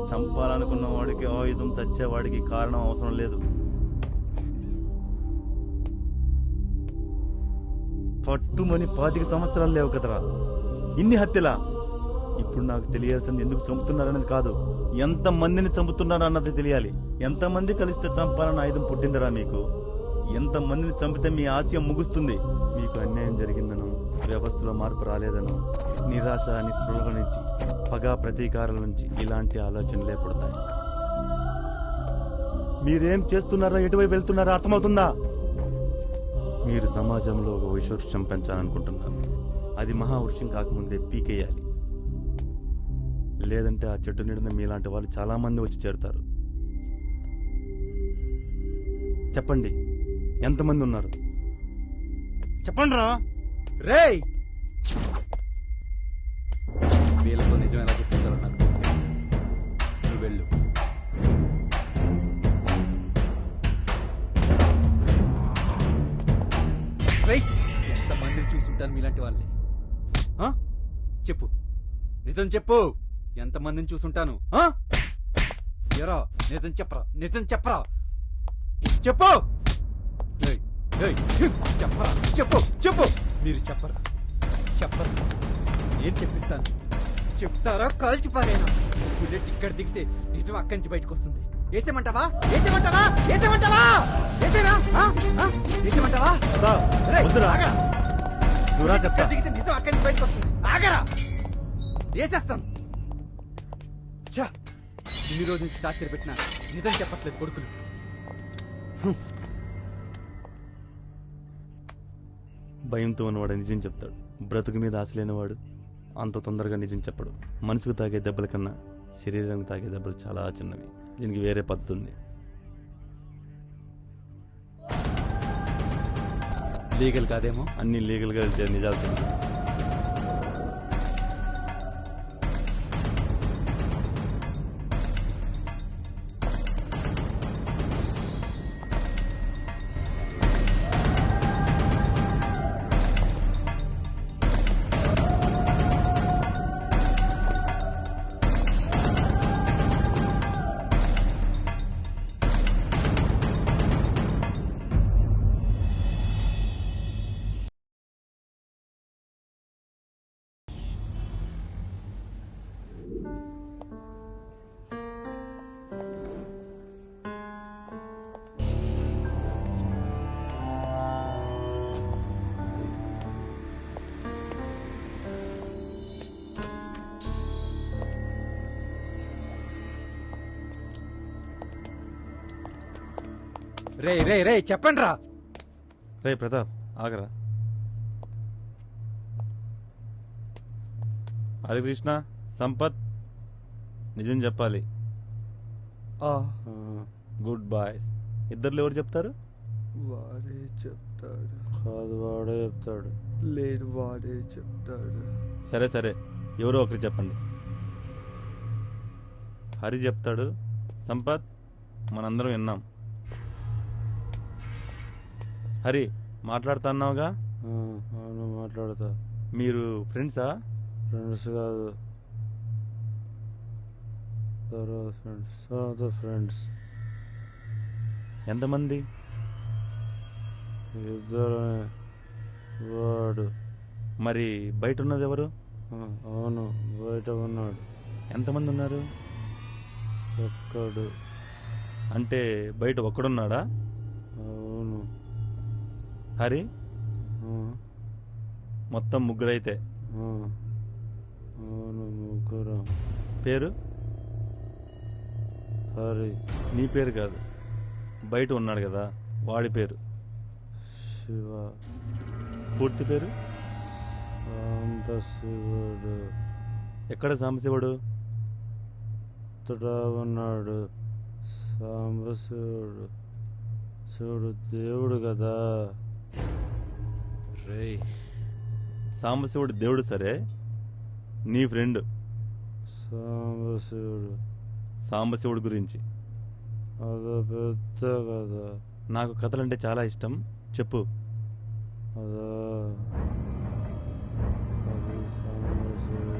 చంపాలనుకున్న వాడికి ఆయుధం, చచ్చేవాడికి కారణం అవసరం లేదు. పట్టుమని 25 సంవత్సరాలు లేవు కదరా, ఇన్ని హత్యలా? ఇప్పుడు నాకు తెలియాల్సింది ఎందుకు చంపుతున్నారనేది కాదు, ఎంత మందిని చంపుతున్నారు అన్నది తెలియాలి. ఎంతమంది కలిస్తే చంపాలన్న ఆయుధం పుట్టిందరా మీకు? ఎంతమందిని చంపితే మీ ఆశయం ముగుస్తుంది? మీకు అన్యాయం జరిగిందనో, వ్యవస్థలో మార్పు రాలేదనో, నిరాశ నిస్పృహ నుంచి, పగ ప్రతీకారాల నుంచి ఇలాంటి ఆలోచనలే పుడతాయి. మీరేం చేస్తున్నారో, ఎటువైపు వెళ్తున్నారో అర్థమవుతుందా? మీరు సమాజంలో ఒక వైశవృక్షం పెంచాలనుకుంటున్నారు. అది మహావృక్షం కాకముందే పీకేయాలి. లేదంటే ఆ చెట్టు నీడన మీలాంటి వాళ్ళు చాలా మంది వచ్చి చేరుతారు. చెప్పండి, ఎంతమంది ఉన్నారు? చెప్పండి రా. రేయ్, వీళ్ళతో నిజం ఎలా చెప్పించాలో నాకు తెలుసు. నువ్వు వెళ్ళు. రేయ్, ఎంతమందిని చూసుంటాను మీలాంటి వాళ్ళని? ఆ? చెప్పు, నిజం చెప్పు. ఎంతమందిని చూసుంటాను? ఎరా, నిజం చెప్పరా, నిజం చెప్పరా, చెప్పు. ఏయ్, ఏయ్, చెప్పరా, చెప్పు, చెప్పు. మీరు చెప్పరా, చెప్పరా, ఏం చెప్పిస్తాను? చెప్తారా కాల్చి పారేనా? బుల్లెట్ ఇక్కడ దిగితే నిజం అక్కడి నుంచి బయటకు వస్తుంది. వేసేమంటావా? వేసేమంటావా? వేసేమంటావా? వేసేరా? వేసేమంటావా? రేయ్, ఆగరా. బుల్లెట్ ఇక్కడ దిగితే నిజం అక్కడి నుంచి బయటకు వస్తుంది. ఆగరా, వేసేస్తాను. ఛా, ఇన్ని రోజుల నుంచి టార్చర్ పెట్టినా నిజం చెప్పట్లేదు కొడుకులు. భయంతో ఉన్నవాడు నిజం చెప్తాడు. బ్రతుకు మీద ఆశ లేనివాడు అంత తొందరగా నిజం చెప్పడు. మనసుకు తాగే దెబ్బల కన్నా శరీరానికి తాగే దెబ్బలు చాలా చిన్నవి. దీనికి వేరే పద్ధతి ఉంది. లీగల్ కాదేమో? అన్ని లీగల్గా వెళ్తే నిజాలు తెలియదు. రే రే రే, చెప్పండి రా. రే ప్రతాప్, ఆగరా. హరికృష్ణ, సంపత్, నిజం చెప్పాలి. Good boys. ఇద్దరు ఎవరు చెప్తారు? వాడే చెప్తాడు. కాదు, వాడే చెప్తాడు. లేదు, వాడే చెప్తాడు. సరే సరే, ఎవరో ఒకరు చెప్పండి. హరి చెప్తాడు. సంపత్, మనందరం విన్నాం. హరి, మాట్లాడుతా అన్నావుగా? అవును, మాట్లాడతా. మీరు ఫ్రెండ్సా? ఫ్రెండ్స్ కాదు, ఫ్రెండ్స్. ఎంతమంది? ఇద్దరమే. వాడు. మరి బయట ఉన్నది ఎవరు? అవును, బయట ఉన్నాడు. ఎంతమంది ఉన్నారు? ఒక్కడు. అంటే బయట ఒక్కడున్నాడా? అవును. హరి, మొత్తం ముగ్గురైతే? అవును, ముగ్గురు. పేరు? హరి. నీ పేరు కాదు, బయట ఉన్నాడు కదా వాడి పేరు. శివ. పూర్తి పేరు? శివుడు. ఎక్కడ సాంబశివుడు? ఉన్నాడు. సాంబశివుడు శివుడు దేవుడు కదా. రేయ్, సాంబశివుడు దేవుడు సరే, నీ ఫ్రెండ్ సాంబశివుడు సాంబశివుడు గురించి. అదో పెద్ద కదా. నాకు కథలంటే చాలా ఇష్టం, చెప్పు. అదా అది సాంబశివుడు.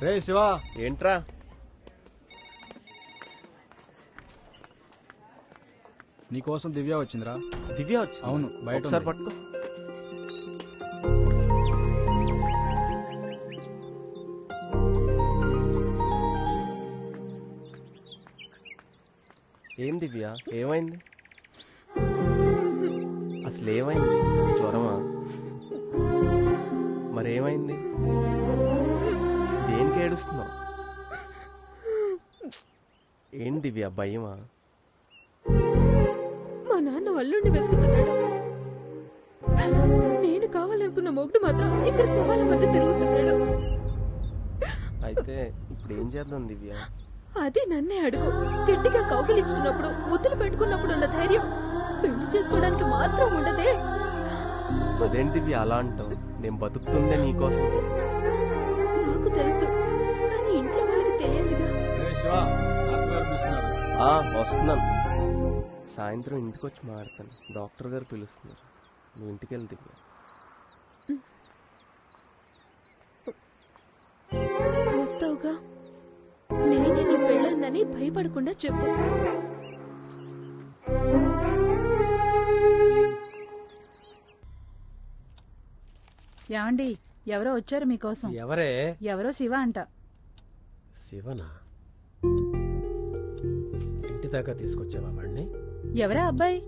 రే శివా, ఏంట్రా? నీకోసం దివ్య వచ్చిందిరా. దివ్య వచ్చి? అవును, బయట ఒకసారి ఉంది. పట్టుకో. ఏం దివ్య, ఏమైంది? అసలు ఏమైంది? జ్వరమా? మరేమైంది? దేనికి ఏడుస్తున్నావు? ఏం దివ్య, భయమా? మా నాన్న అల్లుండి వెతుకుతున్నాడు. నేను కావాలనుకున్న మొగుడు మాత్రం ఇక్కడ శవాల మధ్య తిరుగుతున్నాడు. అయితే ఇప్పుడు ఏం చేద్దాం దివ్య? అది నన్నే అడుగు. గట్టిగా కౌగిలించుకున్నప్పుడు, ముద్దులు పెట్టుకున్నప్పుడు ఉన్న ధైర్యం పెళ్లి చేసుకోవడానికి మాత్రం ఉండదే. అదేంటి దివ్య అలా అంటావు? నేను బతుకుతుందే నీకోసం. నాకు తెలుసు, కానీ ఇంట్లో వాళ్ళకి తెలియదుగా. వస్తున్నాను. సాయంత్రం ఇంటికి వచ్చి మాడతాను. డాక్టర్ గారు పిలుస్తున్నారు. నువ్వు ఇంటికి వెళ్తే వస్తావుగా? నేనే నీ పెళ్ళాన్నని భయపడకుండా చెప్పు. యాండి, ఎవరో వచ్చారు మీకోసం. ఎవరే? ఎవరో శివ అంట. శివనా? ఇంటి దాకా తీసుకొచ్చావా వాడిని? ఎవరా అబ్బాయి?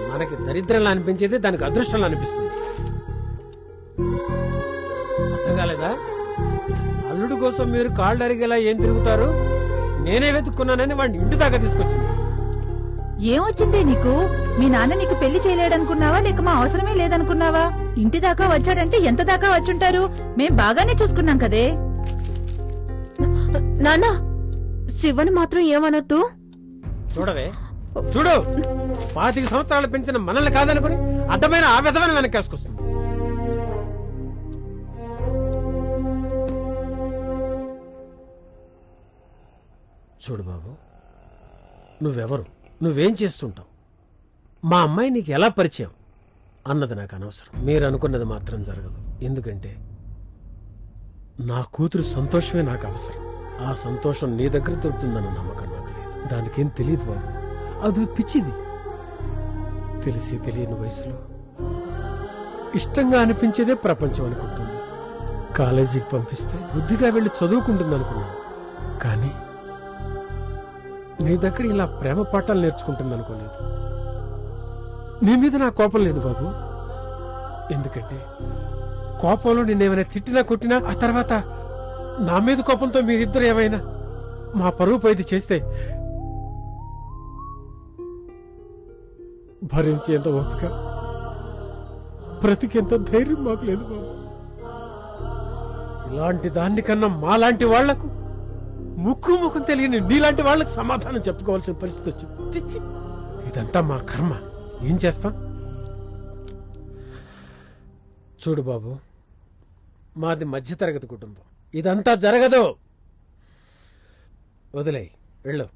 మనకి దరిద్రంలా అనిపించేది దానికి అదృష్టంలా అనిపిస్తుంది. అర్థం కాలేదా? అల్లుడు కోసం మీరు కాళ్ళు అరిగేలా ఏం తిరుగుతారు? నేనే వెతుక్కున్నానని వాడిని ఇంటి దాకా తీసుకొచ్చింది. ఏమొచ్చిందే నీకు? మీ నాన్న నీకు పెళ్లి చేయలేడనుకున్నావా, లేక మా అవసరమే లేదనుకున్నావా? ఇంటి దాకా వచ్చాడంటే ఎంత దాకా వచ్చుంటారు? మేం బాగానే చూసుకున్నాం కదే. నాన్న, శివను మాత్రం ఏమనొద్దు. చూడవే, చూడు, 25 సంవత్సరాలు పెంచిన మనల్ని కాదనుకుని అడ్డమైన ఆ విధమైన వెనకేసుకొస్తుంది. చూడు బాబు, నువ్వెవరు, నువ్వేం చేస్తుంటావు, మా అమ్మాయి నీకు ఎలా పరిచయం అన్నది నాకు అనవసరం. మీరు అనుకున్నది మాత్రం జరగదు. ఎందుకంటే నా కూతురు సంతోషమే నాకు అవసరం. ఆ సంతోషం నీ దగ్గర దొరుకుతుందన్న నమ్మకం నాకు లేదు. దానికేం తెలియదు బాబు, అది పిచ్చిది. తెలిసి తెలియని వయసులో ఇష్టంగా అనిపించేదే ప్రపంచం అనుకుంటుంది. కాలేజీకి పంపిస్తే బుద్ధిగా వెళ్ళి చదువుకుంటుంది అనుకున్నాను. కానీ నీ దగ్గర ఇలా ప్రేమ పాఠాలు నేర్చుకుంటుంది అనుకోలేదు. నీ మీద నా కోపం లేదు బాబు. ఎందుకంటే కోపంలో నిన్నేమైనా తిట్టినా కొట్టినా ఆ తర్వాత నా మీద కోపంతో మీరిద్దరు ఏమైనా మా పరువు పైది చేస్తే భరించేంత ఓపిక, బ్రతికేంత ధైర్యం మాకు లేదు బాబు. ఇలాంటి దాన్ని కన్నా మాలాంటి వాళ్లకు ముక్కు తెలియని నీలాంటి వాళ్ళకి సమాధానం చెప్పుకోవాల్సిన పరిస్థితి వచ్చింది. చిచ్చి, ఇదంతా మా కర్మ. ఏం చేస్తాం? చూడు బాబు, మాది మధ్యతరగతి కుటుంబం. ఇదంతా జరగదు. వదిలేయ్, వెళ్ళు.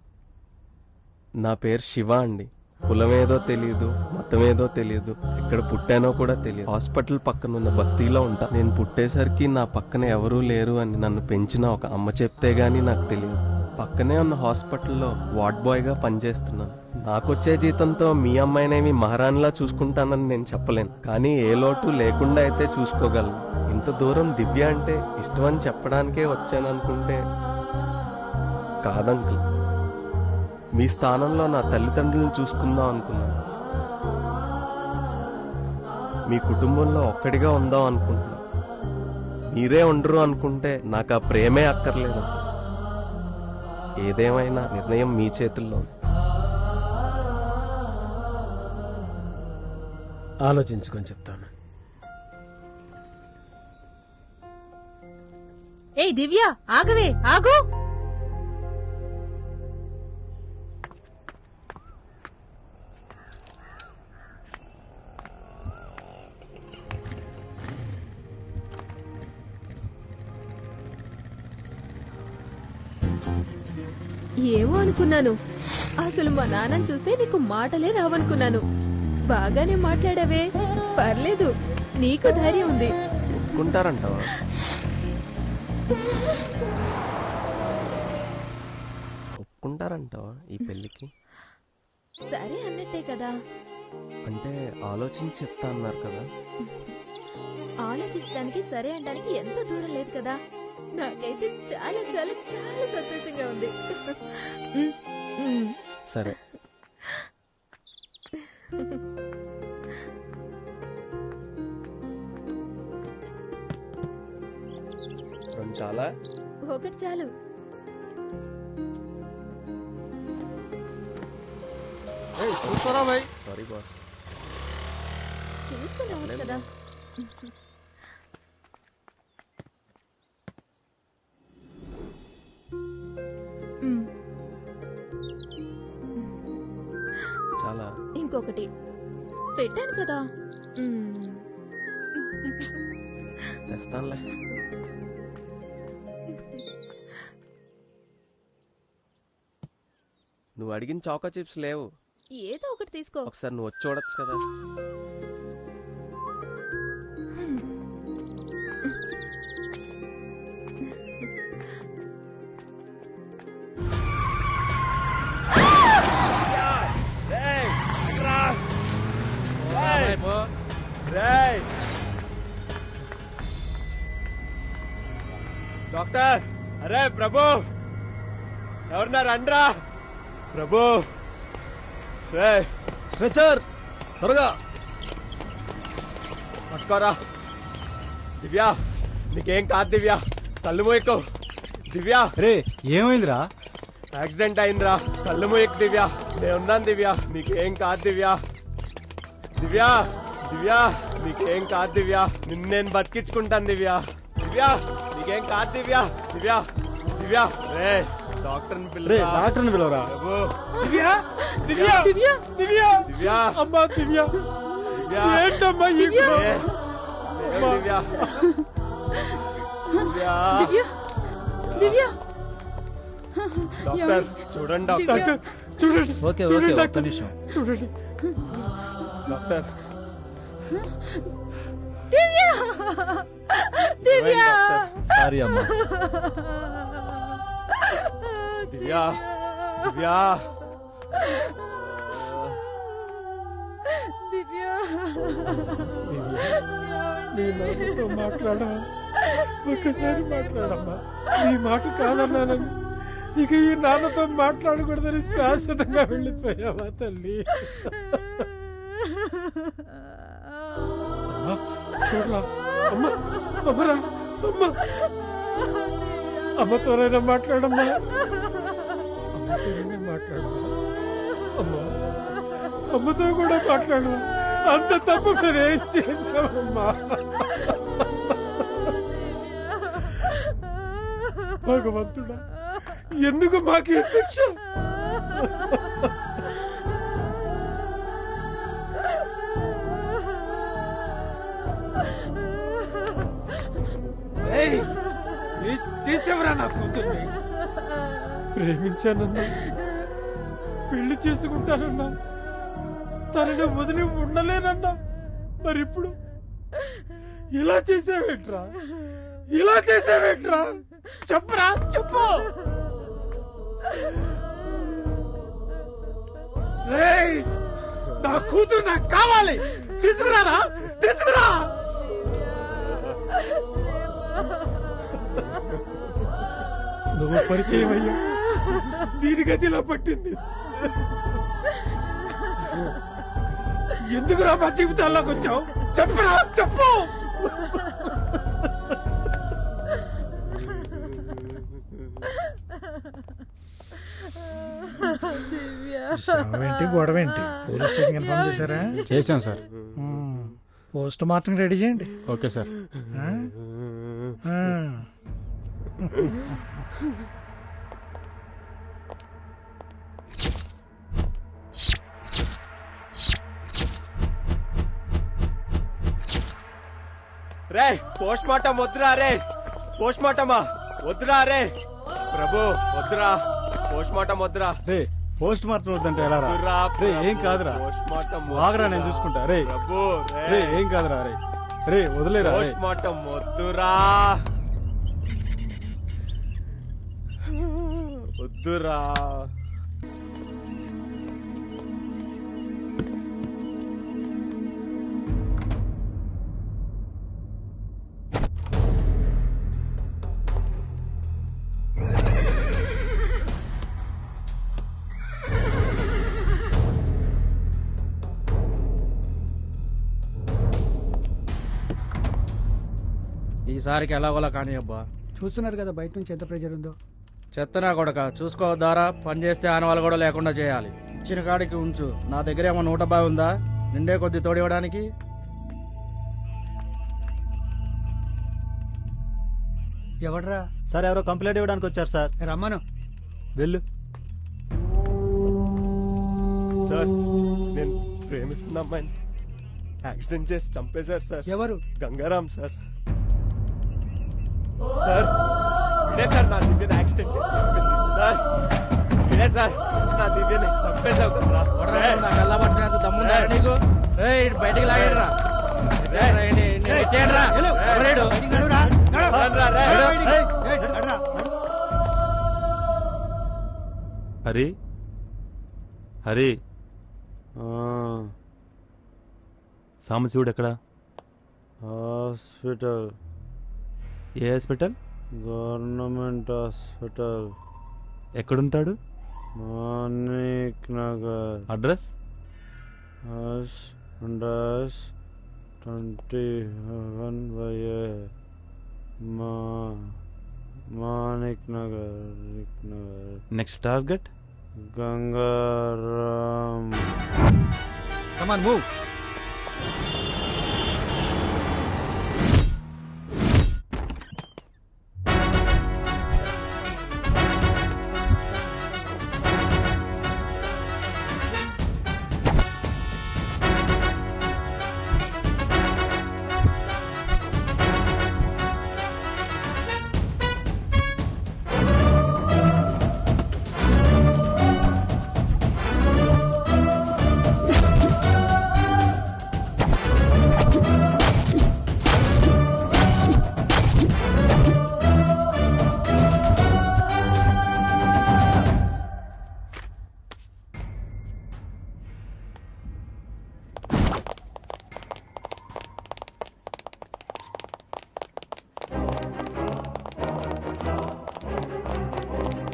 నా పేరు శివ అండి. కులమేదో తెలీదు, మతమేదో తెలీదు, ఎక్కడ పుట్టానో కూడా తెలియదు. హాస్పిటల్ పక్కన ఉన్న బస్తీలో ఉంటా. నేను పుట్టేసరికి నా పక్కన ఎవరూ లేరు అని నన్ను పెంచిన ఒక అమ్మ చెప్తే గానీ నాకు తెలియదు. పక్కనే ఉన్న హాస్పిటల్లో వార్డ్ బాయ్గా పనిచేస్తున్నాను. నాకొచ్చే జీతంతో మీ అమ్మాయినేమి మహారాణిలా చూసుకుంటానని నేను చెప్పలేను, కానీ ఏ లోటు లేకుండా అయితే చూసుకోగలను. ఇంత దూరం దివ్య అంటే ఇష్టమని చెప్పడానికే వచ్చాననుకుంటే కాదంకుల్. మీ స్థానంలో నా తల్లిదండ్రులను చూసుకుందాం అనుకున్నాను. మీ కుటుంబంలో ఒక్కడిగా ఉందాం అనుకుంటున్నాను. మీరే ఉండరు అనుకుంటే నాకు ఆ ప్రేమే అక్కర్లేదు. ఏదేమైనా నిర్ణయం మీ చేతుల్లో. ఆలోచించుకొని చెప్తాను. ఏయ్ దివ్య ఆగవే ఆగు. ఏమో అనుకున్నాను. అసలు మా నాన్నని చూస్తే నీకు మాటలే రావనుకున్నాను. బాగానే మాట్లాడావే, పర్లేదు, నీకు ధైర్యం ఉంది. ఒప్పుకుంటారంటావా? ఒప్పుకుంటారంటావా ఈ పెళ్ళికి? సరే అన్నట్టే కదా. అంటే ఆలోచించి చెప్తా అన్నారు కదా. ఆలోచించడానికి సరే అనడానికి ఎంత దూరం లేదు కదా. నాకైతే చాలా చాలా చాలా సంతోషంగా ఉంది. సరే. చాలా ఒకటి చాలు. చూస్తారా భాయ్? Sorry boss. చూసుకుని రావచ్చు కదా. చాలా. ఇంకొకటి పెట్టాను కదా. తెస్తానులే. నువ్వు అడిగిన చాకో చిప్స్ లేవు. ఏదో ఒకటి తీసుకో. ఒకసారి నువ్వు వచ్చి చూడొచ్చు కదా. డాక్టర్, అరే ప్రభు, ఎవరన్నా రండ్రా ప్రభు. స్ట్రెచర్ త్వరగా పట్టుకోరా. దివ్య, నీకేం కాదు దివ్య, కళ్ళు మూయకు. దివ్య, రే ఏమైందిరా? యాక్సిడెంట్ అయిందిరా, కళ్ళు మూయకు దివ్య. నేనున్నాను దివ్య, నీకేం కాదు దివ్య. దివ్య దివ్య, నీకేం కాదు దివ్య, నిన్ను నేను బతికించుకుంటాను దివ్య. దివ్య, నీకేం కాదు దివ్య. దివ్య దివ్య, రే డాక్టర్ని పిలవరా. దివ్య దివ్య దివ్య దివ్య దివ్య, అమ్మా దివ్య. ఏంటమ్మా ఈ దివ్య దివ్య దివ్య. డాక్టర్ చూడండి, డాక్టర్ చూడండి. ఓకే ఓకే, ఒక్క నిమిషం చూడండి డాక్టర్. దివ్య దివ్య, సారీ అమ్మా. దివ్య దివ్య దివ్య, నీ నాన్నతో మాట్లాడమా, ఒక్కసారి మాట్లాడమ్మా. నీ మాట కాదన్నానని ఇక ఈ నాన్నతో మాట్లాడకూడదని శాశ్వతంగా వెళ్ళిపోయావా తల్లి? చూడరా అమ్మా, అమ్మరా అమ్మ, అమ్మతోనైనా మాట్లాడమ్మా. అమ్మతోనైనా మాట్లాడమ్మా. అమ్మా, అమ్మతో కూడా మాట్లాడు. అంత తప్పు నేనేం చేశామమ్మా? భగవంతుడా, ఎందుకు మాకు ఈ శిక్ష? చేసేవరా నా కూతుర్ని? ప్రేమించానన్నా, పెళ్లి చేసుకుంటానన్నా, తనని వదిలి ఉండలేనన్నా. మరి ఇప్పుడు ఇలా చేసావేంట్రా? ఇలా చేసావేంట్రా? చెప్పరా, చెప్పు. రేయ్, నా కూతురు నాకు కావాలి. తీసుకురారా, తీసుకురా. నువ్వు పరిచయం అయ్యా, దీని గదిలో పట్టింది. ఎందుకురా మా జీవితాల్లోకి వచ్చావు? చెప్పరా, చెప్పు. ఏంటి గొడవ ఏంటి? పోలీస్ స్టేషన్ ఇన్ఫార్మ్ చేశారా? చేశాం సార్. పోస్ట్ మార్టం రెడీ చేయండి. Okay sir. రే పోస్ట్ మార్టం వద్దురా రే పోస్ట్ మార్టమా వద్దురా రే ప్రభు వద్దురా పోస్ట్ మార్టం వద్దురా రే పోస్ట్ మార్టం వద్దంటే ఎలా రా? రే ఏం కాదురా, పోస్ట్ మార్టం వాగరా, నేను చూసుకుంటా. రే ప్రభు రే ఏం కాదురా, రే రే వదిలేరా, రే. పోస్ట్ మార్టం వద్దురా వద్దురా. ఈసారికి ఎలాగోలా కానీ అబ్బా. చూస్తున్నారు కదా బయట నుంచి ఎంత ప్రెజర్ ఉందో. చెత్తనా కొడక చూసుకోవద్దారా, పని చేస్తే ఆనవాళ్ళు కూడా లేకుండా చేయాలి. ఇచ్చిన కాడికి ఉంచు. నా దగ్గర ఏమో 150 ఉందా, నిండే కొద్ది తోడివ్వడానికి. ఎవడ్రా? సార్ ఎవరో కంప్లైంట్ ఇవ్వడానికి వచ్చారు సార్. రమ్మను. వెళ్ళు. సార్ నేను ప్రేమిస్తున్న అమ్మాయిని యాక్సిడెంట్ చేసి చంపేశారు సార్. ఎవరు? గంగారాం సార్. సార్ ఇదే సార్ నా దివ్యని యాక్సిడెంట్ చేసి చంపింది సార్. ఇదే సార్ నా దివ్యని చంపేశావు కదరా. నీకు బయటికి లాగేరా. హరి హరి సాంబశివుడు ఎక్కడా? హాస్పిటల్. ఏ హాస్పిటల్? Government hospital. ఎక్కడుంటాడు? మానిక్ నగర్. అడ్రస్? -21/A. Manik Nagar. Next target? Gangaram. Come on, move.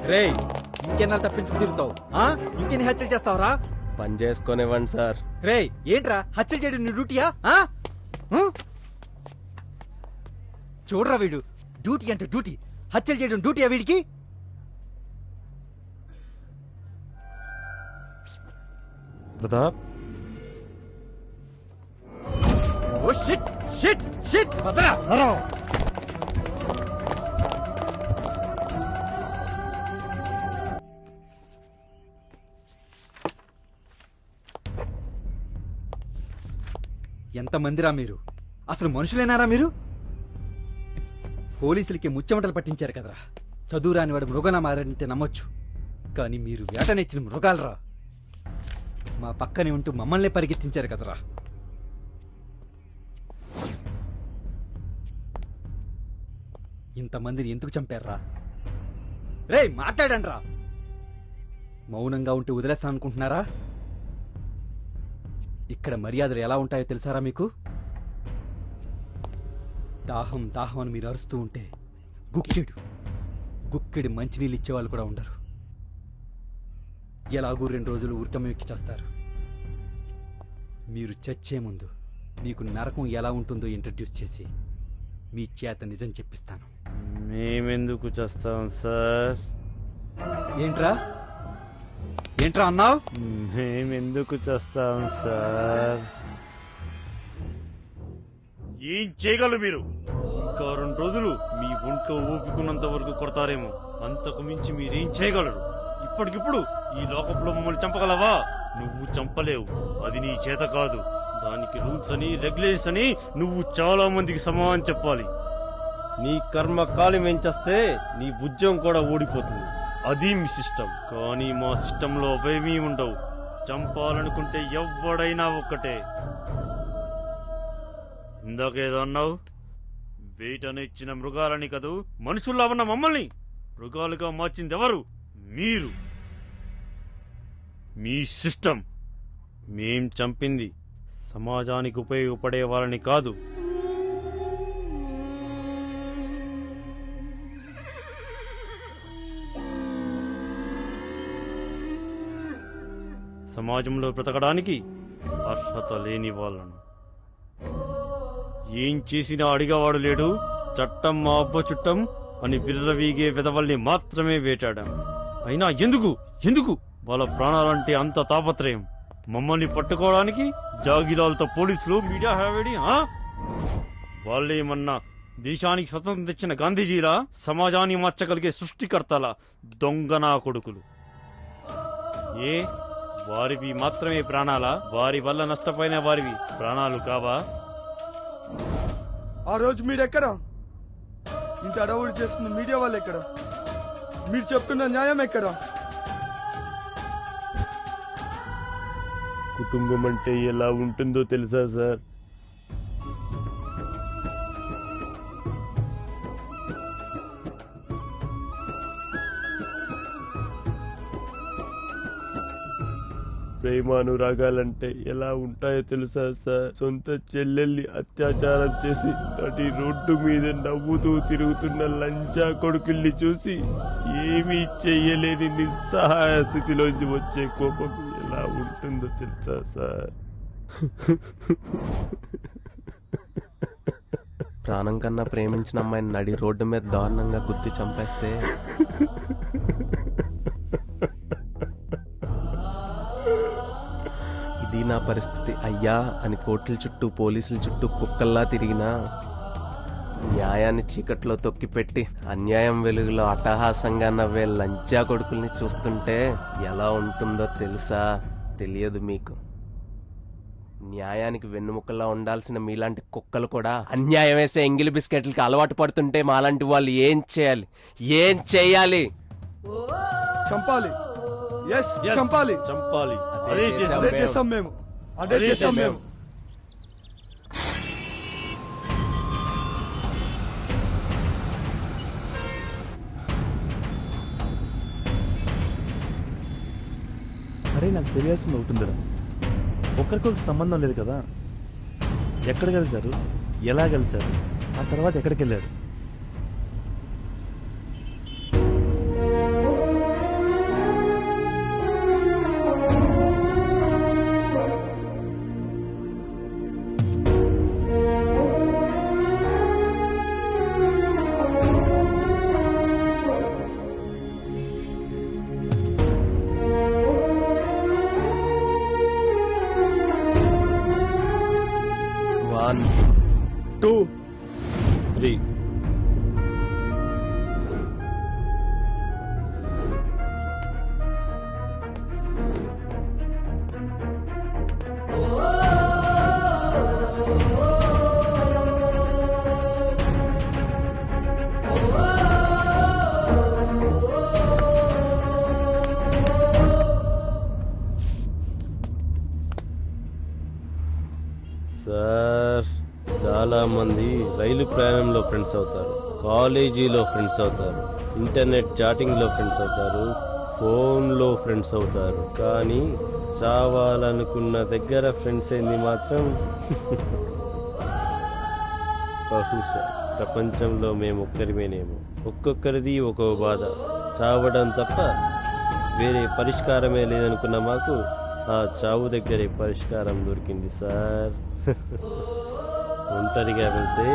రే ఇంకెన్నాళ్ళు తప్పించి తిరుగుతావు? ఇంకెన్ని హత్యలు చేస్తావురా? పని చేసుకొనివ్వండి సార్. రే ఏంట్రా హత్యలు చేయడం నీ డ్యూటీయా? చూడరా వీడు డ్యూటీ అంటే డ్యూటీ, హత్యలు చేయడం డ్యూటీయా వీడికి? Pratap. Oh shit shit shit వదరా. ఎంతమందిరా మీరు? అసలు మనుషులేనారా మీరు? పోలీసులకి ముచ్చెమటలు పట్టించారు కదరా. చదువురాని వాడు మృగనా మారంటే నమ్మొచ్చు, కానీ మీరు వేటనిచ్చిన మృగాలరా. మా పక్కనే ఉంటూ మమ్మల్ని పరిగెత్తించారు కదరా. ఇంతమందిని ఎందుకు చంపారా? రే మాట్లాడండి రా. మౌనంగా ఉంటూ వదిలేస్తాను అనుకుంటున్నారా? ఇక్కడ మర్యాదలు ఎలా ఉంటాయో తెలుసారా మీకు? దాహం దాహం అని మీరు అరుస్తూ ఉంటే గుక్కెడు మంచినీళ్ళు ఇచ్చేవాళ్ళు కూడా ఉండరు. ఎలాగూ 2 రోజులు ఉరకం ఎక్కి చేస్తారు. మీరు చచ్చే ముందు మీకు నరకం ఎలా ఉంటుందో ఇంట్రడ్యూస్ చేసి మీ చేత నిజం చెప్పిస్తాను. మేమెందుకు చేస్తాం సార్? ఏంట్రా అన్నావు? మేమెందుకు చేస్తాం సార్? ఏం చేయగలరు మీరు? ఇంకా 2 రోజులు మీ ఒంట్లో ఊపుకున్నంత వరకు కొడతారేమో, అంతకు మించి మీరేం చేయగలరు? ఇప్పటికిప్పుడు ఈ లోకంలో మమ్మల్ని చంపగలవా? నువ్వు చంపలేవు, అది నీ చేత కాదు. దానికి రూల్స్ అని రెగ్యులేషన్స్ అని నువ్వు చాలా మందికి సమాధానం చెప్పాలి. నీ కర్మ కాలి మెంచేస్తే నీ ఉద్యోగం కూడా ఓడిపోతుంది. అది మీ సిస్టమ్. కానీ మా సిస్టంలో అవేమీ ఉండవు. చంపాలనుకుంటే ఎవడైనా ఒక్కటే. ఇందాకేదో అన్నావు, వేటని ఇచ్చిన మృగాలని కదూ, మనుషుల్లా ఉన్న మమ్మల్ని మృగాలుగా మార్చింది ఎవరు? మీరు. మీ సిస్టమ్. మేం చంపింది సమాజానికి ఉపయోగపడే వాళ్ళని కాదు. సమాజంలో బ్రతకడానికి అర్హత లేని వాళ్ళను. ఏం చేసినా అడిగేవాడు లేడు. చట్టం మా అబ్బ చుట్టం అని విర్రవీగే విధవల్ని మాత్రమే వేటాడాం. అయినా ఎందుకు ఎందుకు వాళ్ళ ప్రాణాలంటే అంత తాపత్రయం? మమ్మల్ని పట్టుకోవడానికి జాగిలాలతో పోలీసులు, మీడియా హడావిడి. వాళ్ళేమన్నా దేశానికి స్వతంత్రం తెచ్చిన గాంధీజీలా? సమాజాన్ని మార్చగలిగే సృష్టికర్తల దొంగనా కొడుకులు. ఏ వారివి మాత్రమే ప్రాణాలా? వారి వల్ల నష్టపోయిన వారివి ప్రాణాలు కావా? ఆ రోజు మీరెక్కడ? ఇంత అడవుడు చేస్తున్న మీడియా వాళ్ళు ఎక్కడ? మీరు చెప్తున్న న్యాయం ఎక్కడ? కుటుంబం అంటే ఎలా ఉంటుందో తెలుసా సార్? ప్రేమానురాగాలంటే ఎలా ఉంటాయో తెలుసా సార్? సొంత చెల్లెల్ని అత్యాచారం చేసి నటి రోడ్డు మీద నవ్వుతూ తిరుగుతున్న లంచా కొడుకుల్ని చూసి ఏమీ చెయ్యలేని నిస్సహాయ స్థితిలోంచి వచ్చే కోపం ఎలా ఉంటుందో తెలుసా సార్? ప్రాణం కన్నా ప్రేమించిన అమ్మాయిని నడి రోడ్డు మీద దారుణంగా గుద్ది చంపేస్తే ఇది నా పరిస్థితి అయ్యా అని కోర్టుల చుట్టూ పోలీసుల చుట్టూ కుక్కల్లా తిరిగినా న్యాయాన్ని చీకట్లో తొక్కిపెట్టి అన్యాయం వెలుగులో అట్టహాసంగా నవ్వే లంచా కొడుకుల్ని చూస్తుంటే ఎలా ఉంటుందో తెలుసా? తెలియదు మీకు. న్యాయానికి వెన్నుముకలా ఉండాల్సిన మీలాంటి కుక్కలు కూడా అన్యాయం వేసే ఎంగిలి బిస్కెట్లకి అలవాటు పడుతుంటే మాలాంటి వాళ్ళు ఏం చేయాలి? ఏం చేయాలి? చంపాలి. ఎస్, చంపాలి. చంపాలి. అదే చేసాం మేము. అదే చేసాం మేము. అరే నాకు తెలియాల్సింది అవుతుందిరా. ఒకరికొకరికి సంబంధం లేదు కదా. ఎక్కడ కలిశారు, ఎలా కలిశారు, ఆ తర్వాత ఎక్కడికి వెళ్ళారు? సార్, చాలా మంది రైలు ప్రయాణంలో ఫ్రెండ్స్ అవుతారు, కాలేజీలో ఫ్రెండ్స్ అవుతారు, ఇంటర్నెట్ చాటింగ్లో ఫ్రెండ్స్ అవుతారు, ఫోన్లో ఫ్రెండ్స్ అవుతారు. కానీ చావాలనుకున్న దగ్గర ఫ్రెండ్స్ అయింది మాత్రం బహుశా ప్రపంచంలో మేము ఒక్కరిమేనేమో. ఒక్కొక్కరిది ఒక్కో బాధ, చావడం తప్ప వేరే పరిష్కారమే లేదనుకున్న మాకు ఆ చావు దగ్గరే పరిష్కారం దొరికింది సార్. ఒంటరిగా వెళ్తే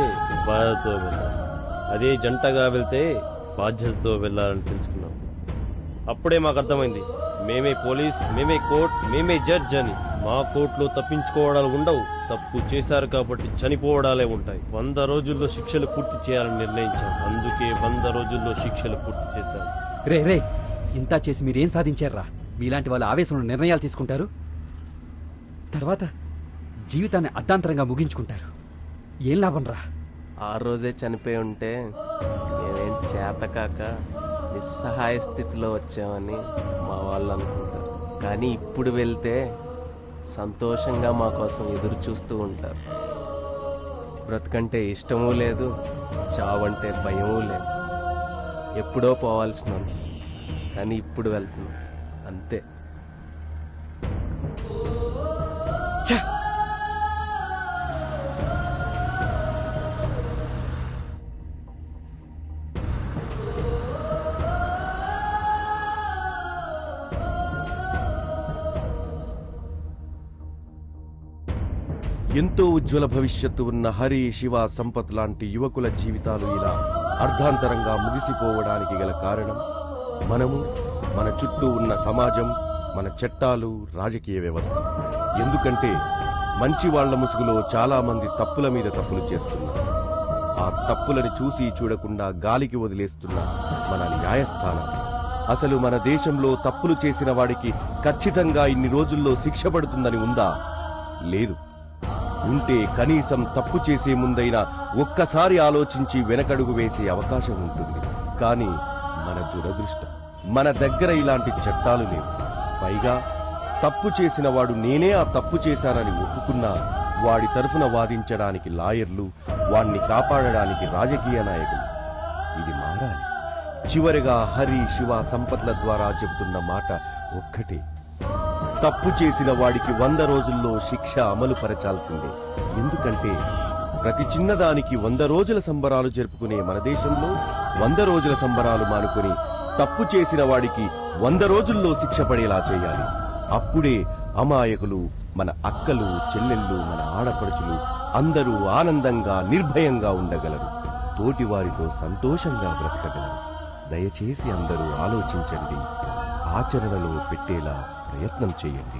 బాధతో వెళ్ళాలి, అదే జంటగా వెళ్తే బాధ్యతతో వెళ్ళాలని తెలుసుకున్నాం. అప్పుడే మాకు అర్థమైంది మేమే పోలీస్, మేమే కోర్ట్, మేమే జడ్జ్ అని. మా కోర్టులో తప్పించుకోవడాలు ఉండవు. తప్పు చేశారు కాబట్టి చనిపోవడాలే ఉంటాయి. 100 రోజుల్లో శిక్షలు పూర్తి చేయాలని నిర్ణయించాం. అందుకే 100 రోజుల్లో శిక్షలు పూర్తి చేశాం. రే ఇంతా చేసి మీరేం సాధించారా? మీలాంటి వాళ్ళు ఆవేశంలో నిర్ణయాలు తీసుకుంటారు, తర్వాత జీవితాన్ని అర్ధాంతరంగా ముగించుకుంటారు. ఏం లాభం రా? ఆ రోజే చనిపోయి ఉంటే మేమేం చేతకాక నిస్సహాయ స్థితిలో వచ్చామని మా వాళ్ళు అనుకుంటారు. కానీ ఇప్పుడు వెళ్తే సంతోషంగా మా కోసం ఎదురు చూస్తూ ఉంటారు. బ్రతుకంటే ఇష్టమూ లేదు, చావంటే భయమూ లేదు. ఎప్పుడో పోవాల్సిన కానీ ఇప్పుడు వెళ్తున్నాం అంతే. ఎంతో ఉజ్వల భవిష్యత్తు ఉన్న హరి, శివ, సంపత్ లాంటి యువకుల జీవితాలు ఇలా అర్ధాంతరంగా ముగిసిపోవడానికి గల కారణం మనము, మన చుట్టూ ఉన్న సమాజం, మన చట్టాలు, రాజకీయ వ్యవస్థ. ఎందుకంటే మంచి వాళ్ల ముసుగులో చాలా మంది తప్పుల మీద తప్పులు చేస్తున్నారు. ఆ తప్పులని చూసి చూడకుండా గాలికి వదిలేస్తున్న మన న్యాయస్థానం. అసలు మన దేశంలో తప్పులు చేసిన వాడికి ఖచ్చితంగా ఇన్ని రోజుల్లో శిక్ష పడుతుందని ఉందా? లేదు. ఉంటే కనీసం తప్పు చేసే ముందైనా ఒక్కసారి ఆలోచించి వెనకడుగు వేసే అవకాశం ఉంటుంది. కానీ మన దురదృష్టం, మన దగ్గర ఇలాంటి చట్టాలు లేవు. పైగా తప్పు చేసిన వాడు నేనే ఆ తప్పు చేశానని ఒప్పుకున్నా వాడి తరఫున వాదించడానికి లాయర్లు, వాణ్ణి కాపాడడానికి రాజకీయ నాయకులు. ఇది మారాలి. చివరిగా హరి, శివ, సంపత్ల ద్వారా చెబుతున్న మాట ఒక్కటే: తప్పు చేసిన వాడికి 100 రోజుల్లో శిక్ష అమలు పరచాల్సిందే. ఎందుకంటే ప్రతి చిన్నదానికి 100 రోజుల సంబరాలు జరుపుకునే మన దేశంలో 100 రోజుల సంబరాలు మానుకొని తప్పు చేసిన వాడికి 100 రోజుల్లో శిక్ష పడేలా చేయాలి. అప్పుడే అమాయకులు, మన అక్కలు, చెల్లెళ్ళు, మన ఆడపడుచులు అందరూ ఆనందంగా, నిర్భయంగా ఉండగలరు. తోటివారితో సంతోషంగా బ్రతకగలరు. దయచేసి అందరూ ఆలోచించండి, ఆచరణలో పెట్టేలా ప్రయత్నం చేయండి.